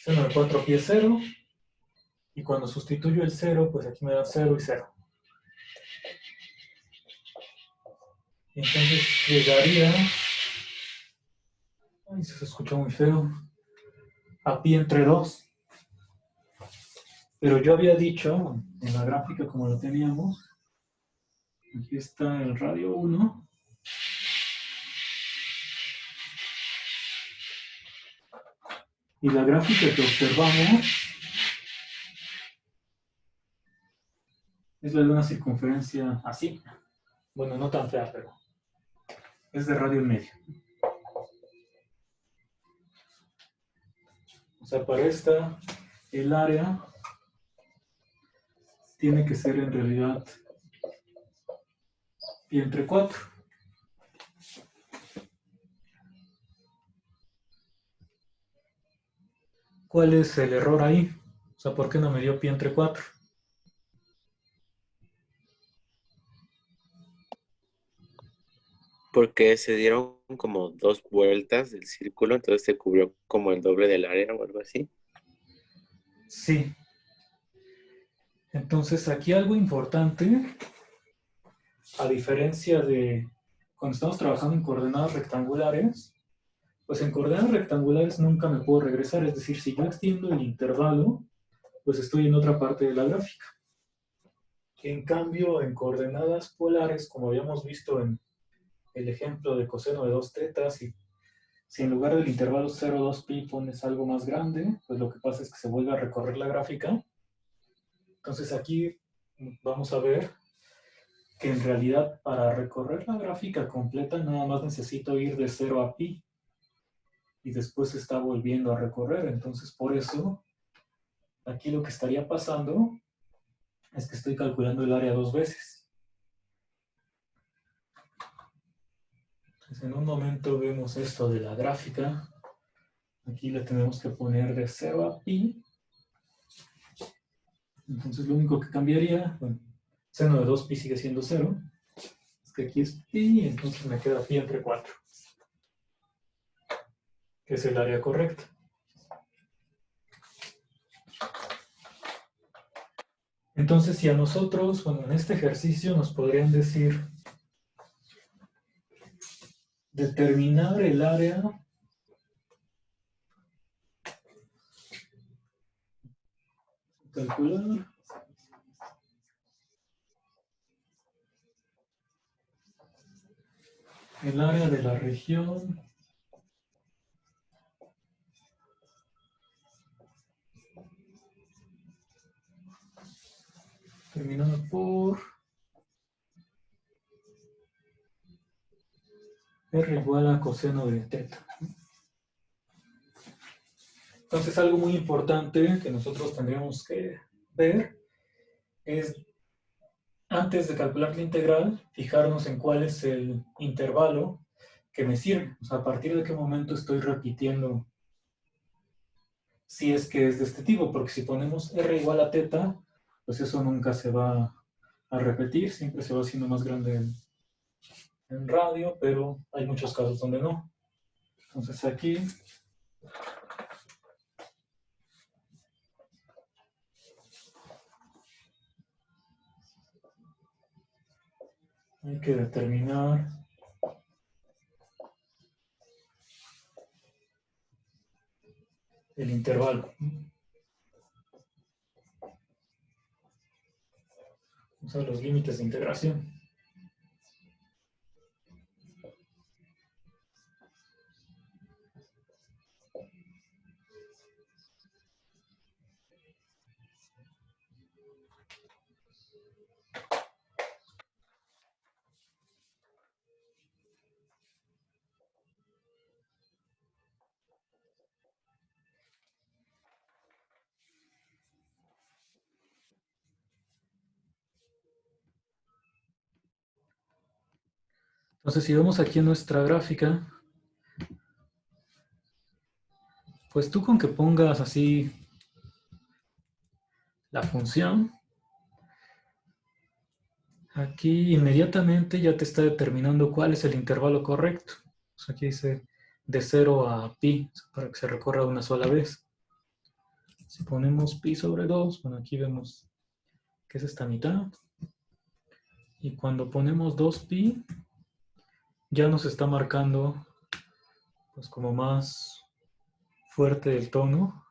seno de 4pi es 0, y cuando sustituyo el 0, pues aquí me da 0 y 0. Y entonces llegaría, ay, se escuchó muy feo, a pi entre 2. Pero yo había dicho, en la gráfica como lo teníamos, aquí está el radio 1, Y la gráfica que observamos es la de una circunferencia así. Bueno, no tan fea, pero es de radio y medio. O sea, para esta, el área tiene que ser en realidad pi entre 4. ¿Cuál es el error ahí? O sea, ¿por qué no me dio pi entre 4? Porque se dieron como 2 vueltas del círculo, entonces se cubrió como el doble del área o algo así. Sí. Entonces, aquí algo importante, a diferencia de cuando estamos trabajando en coordenadas rectangulares, pues en coordenadas rectangulares nunca me puedo regresar. Es decir, si yo extiendo el intervalo, pues estoy en otra parte de la gráfica. En cambio, en coordenadas polares, como habíamos visto en el ejemplo de coseno de 2 tetas, y si en lugar del intervalo 0,2pi pones algo más grande, pues lo que pasa es que se vuelve a recorrer la gráfica. Entonces aquí vamos a ver que en realidad para recorrer la gráfica completa nada más necesito ir de 0 a pi y después se está volviendo a recorrer. Entonces por eso aquí lo que estaría pasando es que estoy calculando el área 2 veces. Entonces en un momento vemos esto de la gráfica. Aquí le tenemos que poner de 0 a pi. Entonces lo único que cambiaría, bueno, seno de 2pi sigue siendo 0. Es que aquí es pi y entonces me queda pi entre 4, que es el área correcta. Entonces, si a nosotros, bueno, en este ejercicio nos podrían decir determinar el área calcular el área de la región terminada por R igual a coseno de teta. Entonces, algo muy importante que nosotros tendríamos que ver es, antes de calcular la integral, fijarnos en cuál es el intervalo que me sirve. O sea, a partir de qué momento estoy repitiendo si es que es de este tipo, porque si ponemos R igual a teta, pues eso nunca se va a repetir, siempre se va haciendo más grande en radio, pero hay muchos casos donde no. Entonces aquí hay que determinar el intervalo. O sea, los límites de integración. Entonces, si vemos aquí en nuestra gráfica, pues tú con que pongas así la función, aquí inmediatamente ya te está determinando cuál es el intervalo correcto. O sea, aquí dice de 0 a pi, para que se recorra una sola vez. Si ponemos pi sobre 2, bueno, aquí vemos que es esta mitad. Y cuando ponemos 2pi, ya nos está marcando pues como más fuerte el tono,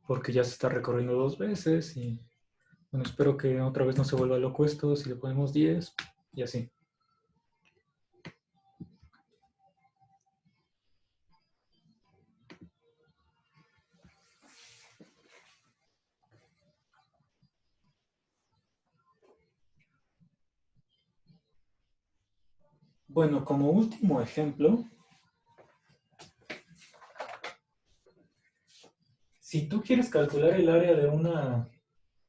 porque ya se está recorriendo 2 veces y bueno, espero que otra vez no se vuelva loco esto, si le ponemos 10 y así. Bueno, como último ejemplo, si tú quieres calcular el área de una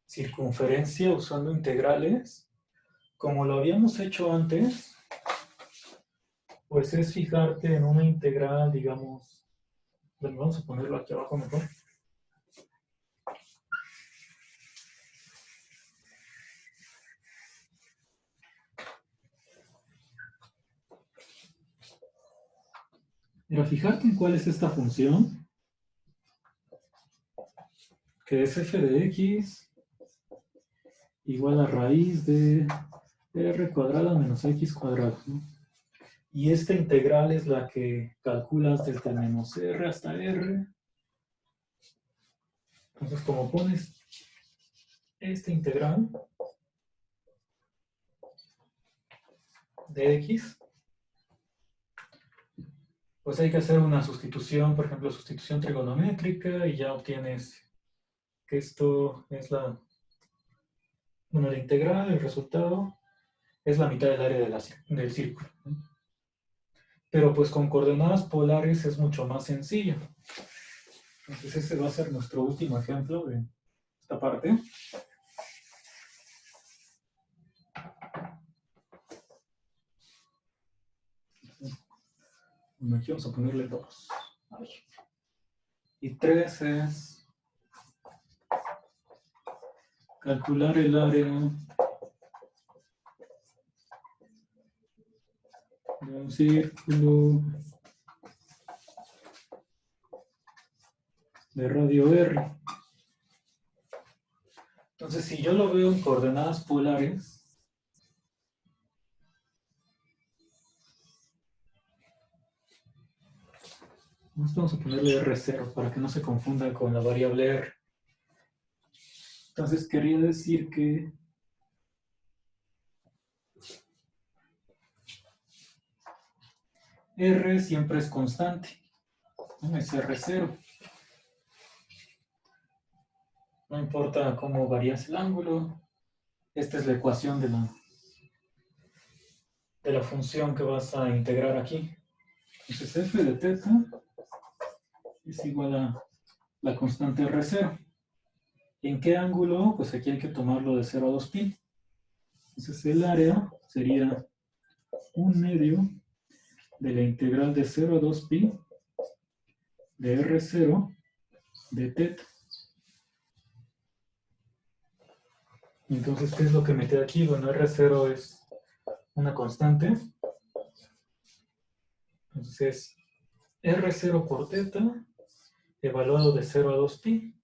circunferencia usando integrales, como lo habíamos hecho antes, pues es fijarte en una integral, digamos, bueno, vamos a ponerlo aquí abajo mejor. Mira, fijarte en cuál es esta función, que es f de x igual a raíz de r cuadrada menos x cuadrado, ¿no? Y esta integral es la que calculas desde menos r hasta r. Entonces, como pones esta integral de x, pues hay que hacer una sustitución, por ejemplo, sustitución trigonométrica, y ya obtienes que esto es la integral, el resultado es la mitad del área del círculo, ¿no? Pero pues con coordenadas polares es mucho más sencillo. Entonces ese va a ser nuestro último ejemplo de esta parte. Bueno, aquí vamos a ponerle 2. Y 3 es calcular el área de un círculo de radio R. Entonces, si yo lo veo en coordenadas polares, vamos a ponerle R0 para que no se confunda con la variable R. Entonces, quería decir que R siempre es constante, ¿no? Es R0. No importa cómo varías el ángulo. Esta es la ecuación de la función que vas a integrar aquí. Entonces, f de teta es igual a la constante R0. ¿En qué ángulo? Pues aquí hay que tomarlo de 0 a 2pi. Entonces, el área sería 1/2 de la integral de 0 a 2pi de R0 de teta. Entonces, ¿qué es lo que metí aquí? Bueno, R0 es una constante. Entonces, R0 por teta evaluado de 0 a 2pi.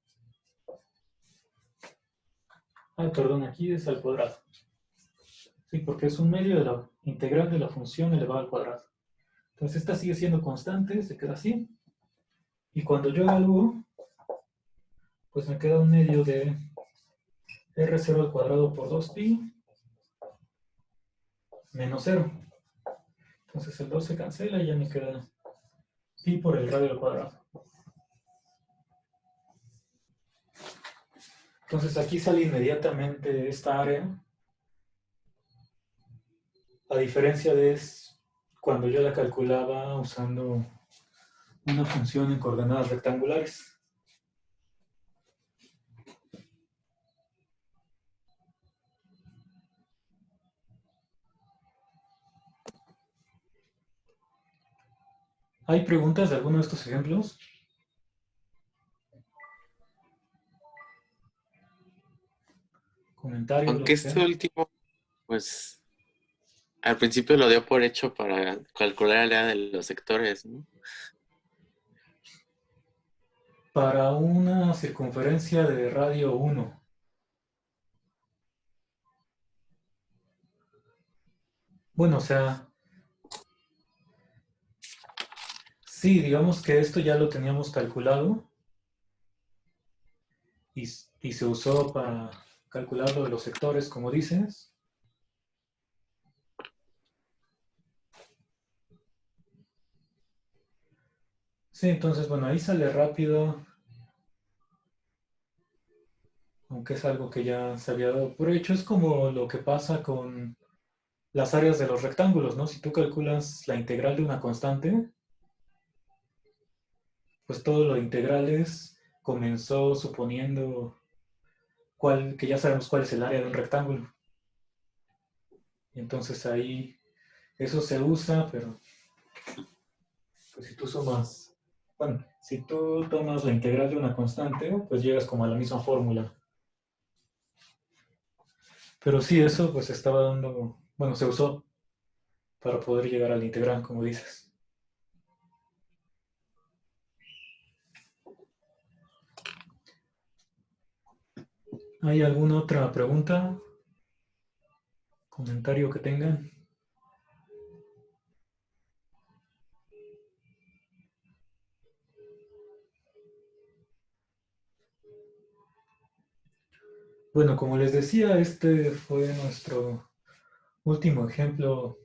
Ah, perdón, aquí es al cuadrado. Sí, porque es 1/2 de la integral de la función elevada al cuadrado. Entonces, esta sigue siendo constante, se queda así. Y cuando yo evalúo, pues me queda 1/2 de R0 al cuadrado por 2pi menos 0. Entonces el 2 se cancela y ya me queda pi por el radio al cuadrado. Entonces aquí sale inmediatamente esta área, a diferencia de cuando yo la calculaba usando una función en coordenadas rectangulares. ¿Hay preguntas de alguno de estos ejemplos? Comentarios, lo Aunque que sea. este último, pues, al principio lo dio por hecho para calcular el área de los sectores, ¿no? Para una circunferencia de radio 1. Bueno, o sea, sí, digamos que esto ya lo teníamos calculado y se usó para calcular lo de los sectores, como dices. Sí, entonces, bueno, ahí sale rápido, aunque es algo que ya se había dado por hecho. Es como lo que pasa con las áreas de los rectángulos, ¿no? Si tú calculas la integral de una constante, pues todo lo de integrales comenzó suponiendo que ya sabemos cuál es el área de un rectángulo. Y entonces ahí eso se usa, pero pues si tú sumas, bueno, si tú tomas la integral de una constante, pues llegas como a la misma fórmula. Pero sí, eso pues estaba dando, bueno, se usó para poder llegar al integral, como dices. ¿Hay alguna otra pregunta? ¿Comentario que tengan? Bueno, como les decía, este fue nuestro último ejemplo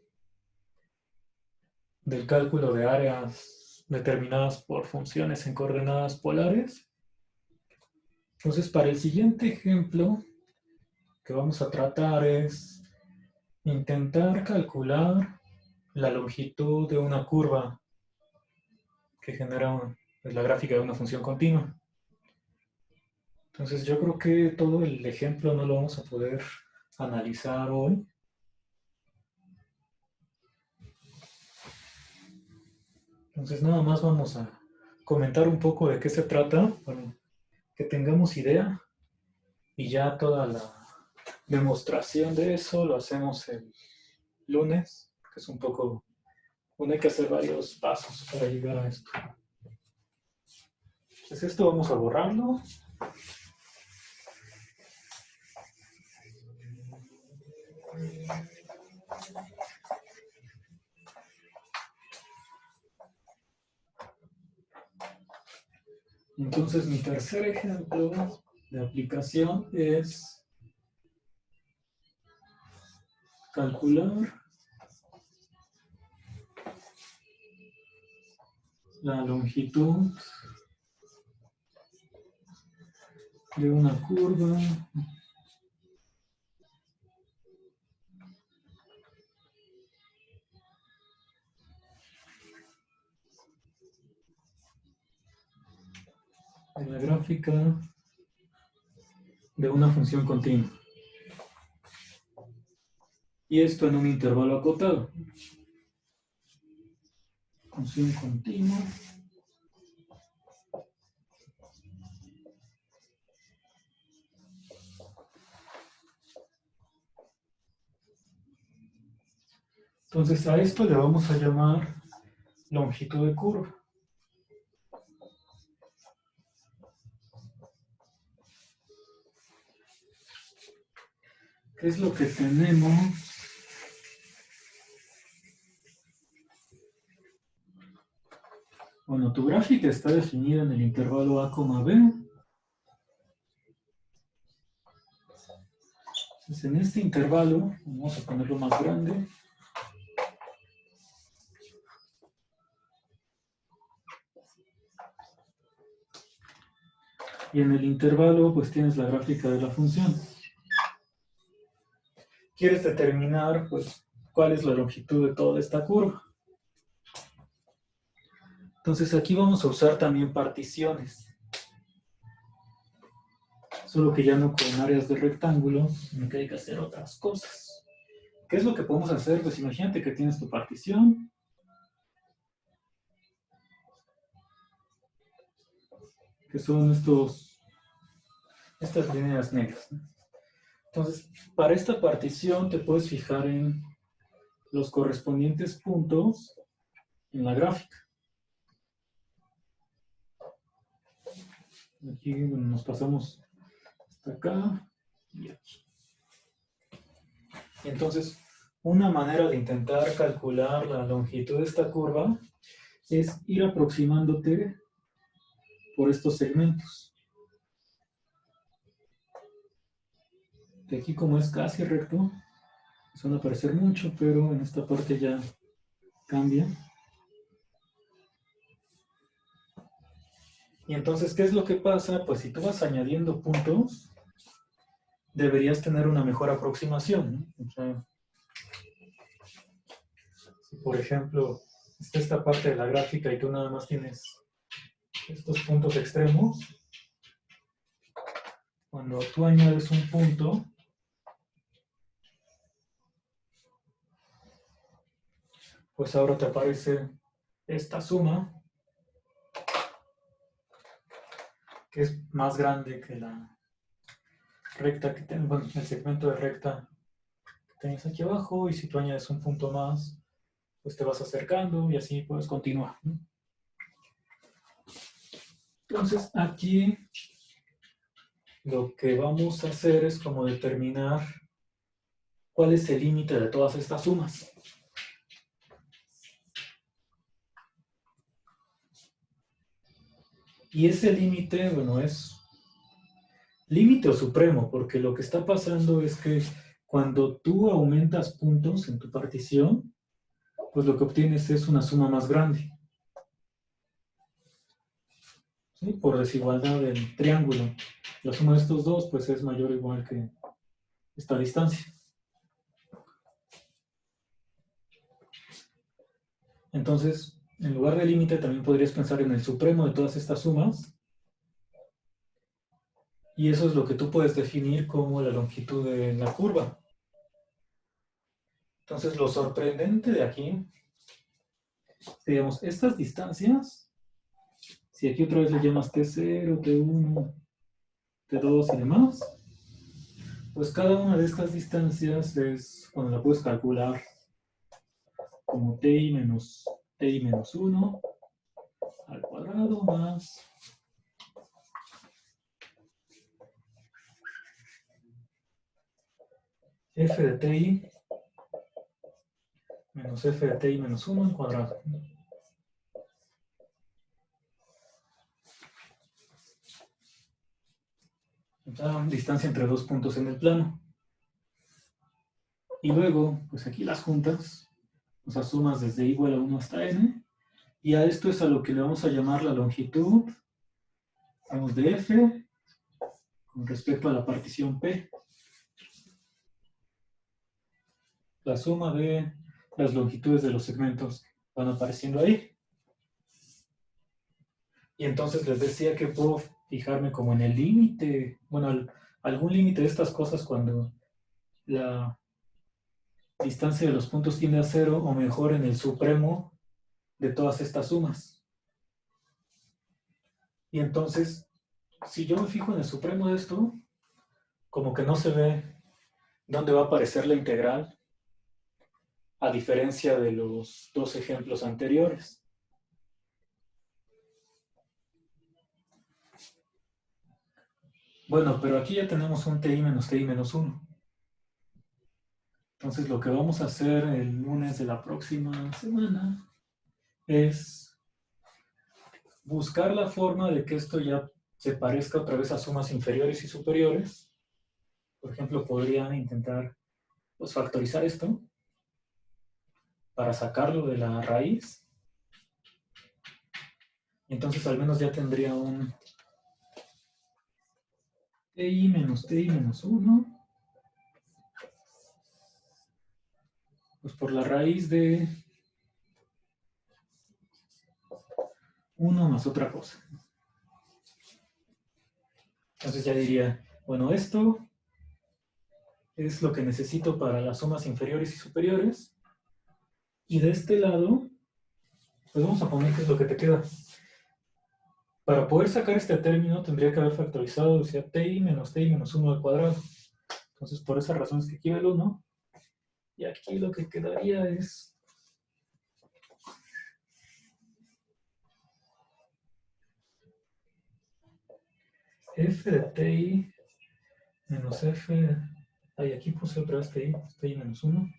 del cálculo de áreas determinadas por funciones en coordenadas polares. Entonces, para el siguiente ejemplo que vamos a tratar es intentar calcular la longitud de una curva que genera la gráfica de una función continua. Entonces, yo creo que todo el ejemplo no lo vamos a poder analizar hoy. Entonces, nada más vamos a comentar un poco de qué se trata para que tengamos idea y ya toda la demostración de eso lo hacemos el lunes, que es un poco, bueno, hay que hacer varios pasos para llegar a esto. Entonces esto vamos a borrarlo. Entonces mi tercer ejemplo de aplicación es calcular la longitud de una curva en la gráfica de una función continua. Y esto en un intervalo acotado. Función continua. Entonces a esto le vamos a llamar longitud de curva. ¿Qué es lo que tenemos? Bueno, tu gráfica está definida en el intervalo A, B. Entonces, en este intervalo, vamos a ponerlo más grande. Y en el intervalo, pues tienes la gráfica de la función. Quieres determinar, pues, cuál es la longitud de toda esta curva. Entonces, aquí vamos a usar también particiones. Solo que ya no con áreas de rectángulo, sino que hay que hacer otras cosas. ¿Qué es lo que podemos hacer? Pues imagínate que tienes tu partición. Que son estas líneas negras, ¿no? Entonces, para esta partición te puedes fijar en los correspondientes puntos en la gráfica. Aquí nos pasamos hasta acá y aquí. Entonces, una manera de intentar calcular la longitud de esta curva es ir aproximándote por estos segmentos. De aquí, como es casi recto, suele parecer mucho, pero en esta parte ya cambia. Y entonces, ¿qué es lo que pasa? Pues si tú vas añadiendo puntos, deberías tener una mejor aproximación, ¿no? O sea, Si, por ejemplo, está esta parte de la gráfica y tú nada más tienes estos puntos extremos, cuando tú añades un punto, pues ahora te aparece esta suma, que es más grande que la recta que tengo, bueno, el segmento de recta que tienes aquí abajo, y si tú añades un punto más, pues te vas acercando y así puedes continuar, ¿no? Entonces aquí lo que vamos a hacer es como determinar cuál es el límite de todas estas sumas. Y ese límite, bueno, es límite o supremo, porque lo que está pasando es que cuando tú aumentas puntos en tu partición, pues lo que obtienes es una suma más grande. ¿Sí? Por desigualdad del triángulo. La suma de estos dos, pues es mayor o igual que esta distancia. Entonces, en lugar de límite, también podrías pensar en el supremo de todas estas sumas. Y eso es lo que tú puedes definir como la longitud de la curva. Entonces, lo sorprendente de aquí, digamos, estas distancias, si aquí otra vez le llamas T0, T1, T2 y demás, pues cada una de estas distancias es, cuando la puedes calcular como ti menos 1 al cuadrado más f de ti menos f de ti menos 1 al cuadrado. La distancia entre dos puntos en el plano. Y luego, pues aquí las juntas, o sea, sumas desde i igual a 1 hasta n, y a esto es a lo que le vamos a llamar la longitud, vamos, de f con respecto a la partición P. La suma de las longitudes de los segmentos van apareciendo ahí. Y entonces les decía que puedo fijarme como en el límite, bueno, algún límite de estas cosas cuando la distancia de los puntos tiende a 0, o mejor en el supremo de todas estas sumas. Y entonces, si yo me fijo en el supremo de esto, como que no se ve dónde va a aparecer la integral, a diferencia de los dos ejemplos anteriores. Bueno, pero aquí ya tenemos un ti menos 1. Entonces lo que vamos a hacer el lunes de la próxima semana es buscar la forma de que esto ya se parezca otra vez a sumas inferiores y superiores. Por ejemplo, podría intentar pues, factorizar esto para sacarlo de la raíz. Y entonces al menos ya tendría un ti menos 1 pues por la raíz de 1 más otra cosa. Entonces ya diría, bueno, esto es lo que necesito para las sumas inferiores y superiores. Y de este lado, pues vamos a poner qué es lo que te queda. Para poder sacar este término tendría que haber factorizado, o sea, ti menos 1 al cuadrado. Entonces por esa razón es que aquí va el 1. Y aquí lo que quedaría es f de ti menos f... Ay, aquí puse otra vez ti menos 1.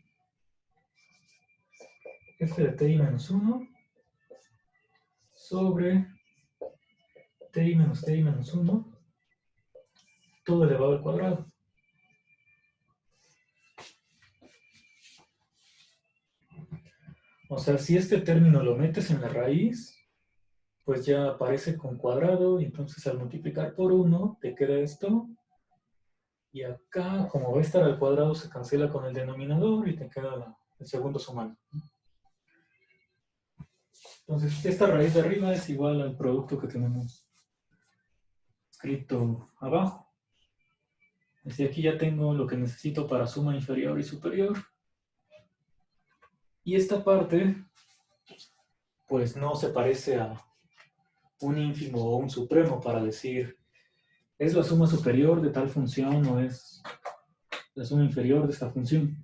F de ti menos 1 sobre ti menos 1 todo elevado al cuadrado. O sea, si este término lo metes en la raíz, pues ya aparece con cuadrado, y entonces al multiplicar por 1 te queda esto. Y acá, como va a estar al cuadrado, se cancela con el denominador y te queda el segundo sumando. Entonces, esta raíz de arriba es igual al producto que tenemos escrito abajo. Desde aquí ya tengo lo que necesito para suma inferior y superior. Y esta parte, pues no se parece a un ínfimo o un supremo para decir, ¿es la suma superior de tal función o es la suma inferior de esta función?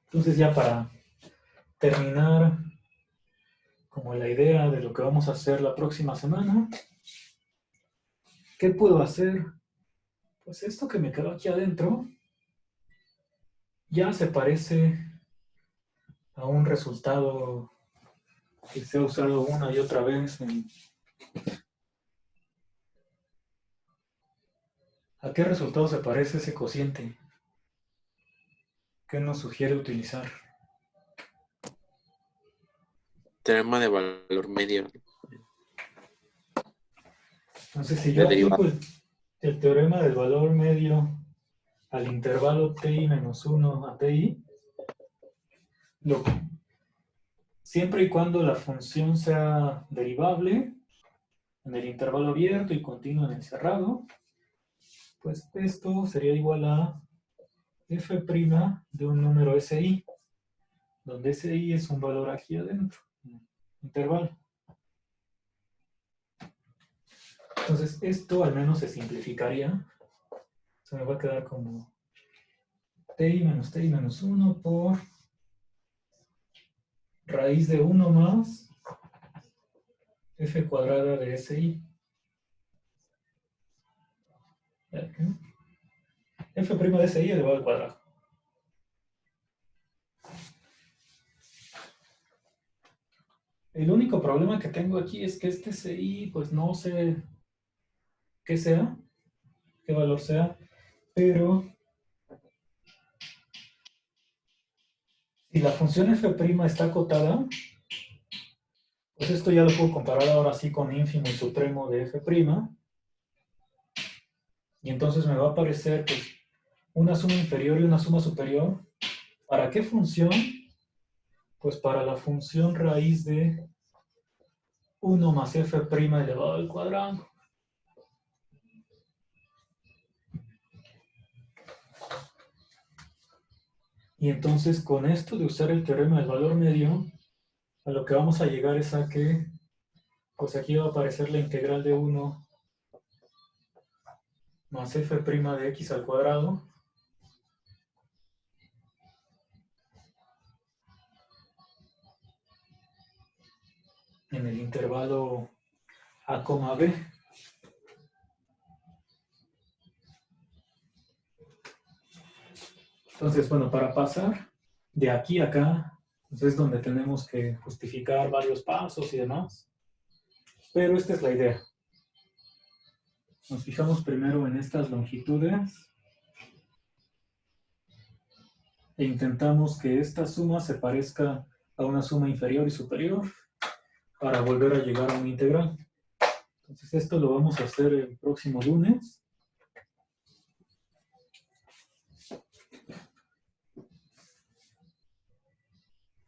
Entonces ya para terminar como la idea de lo que vamos a hacer la próxima semana, ¿qué puedo hacer? Pues esto que me quedó aquí adentro ya se parece a un resultado que se ha usado una y otra vez. ¿A qué resultado se parece ese cociente? ¿Qué nos sugiere utilizar? Teorema de valor medio. Entonces, si De yo aplico derivada. el teorema del valor medio al intervalo ti menos 1 a ti, siempre y cuando la función sea derivable en el intervalo abierto y continuo en el cerrado, pues esto sería igual a f' de un número SI, donde SI es un valor aquí adentro, intervalo. Entonces, esto al menos se simplificaría. Se me va a quedar como ti menos 1 por raíz de 1 más f cuadrada de SI. F' de SI elevado al cuadrado. El único problema que tengo aquí es que este SI, pues no sé qué sea, qué valor sea, pero si la función f' está acotada, pues esto ya lo puedo comparar ahora sí con ínfimo y supremo de f', y entonces me va a aparecer pues, una suma inferior y una suma superior. ¿Para qué función? Pues para la función raíz de 1 más f' elevado al cuadrado. Y entonces con esto de usar el teorema del valor medio, a lo que vamos a llegar es a que, pues aquí va a aparecer la integral de 1 más f' de x al cuadrado en el intervalo a, b. Entonces, bueno, para pasar de aquí a acá, pues es donde tenemos que justificar varios pasos y demás. Pero esta es la idea. Nos fijamos primero en estas longitudes e intentamos que esta suma se parezca a una suma inferior y superior para volver a llegar a una integral. Entonces esto lo vamos a hacer el próximo lunes.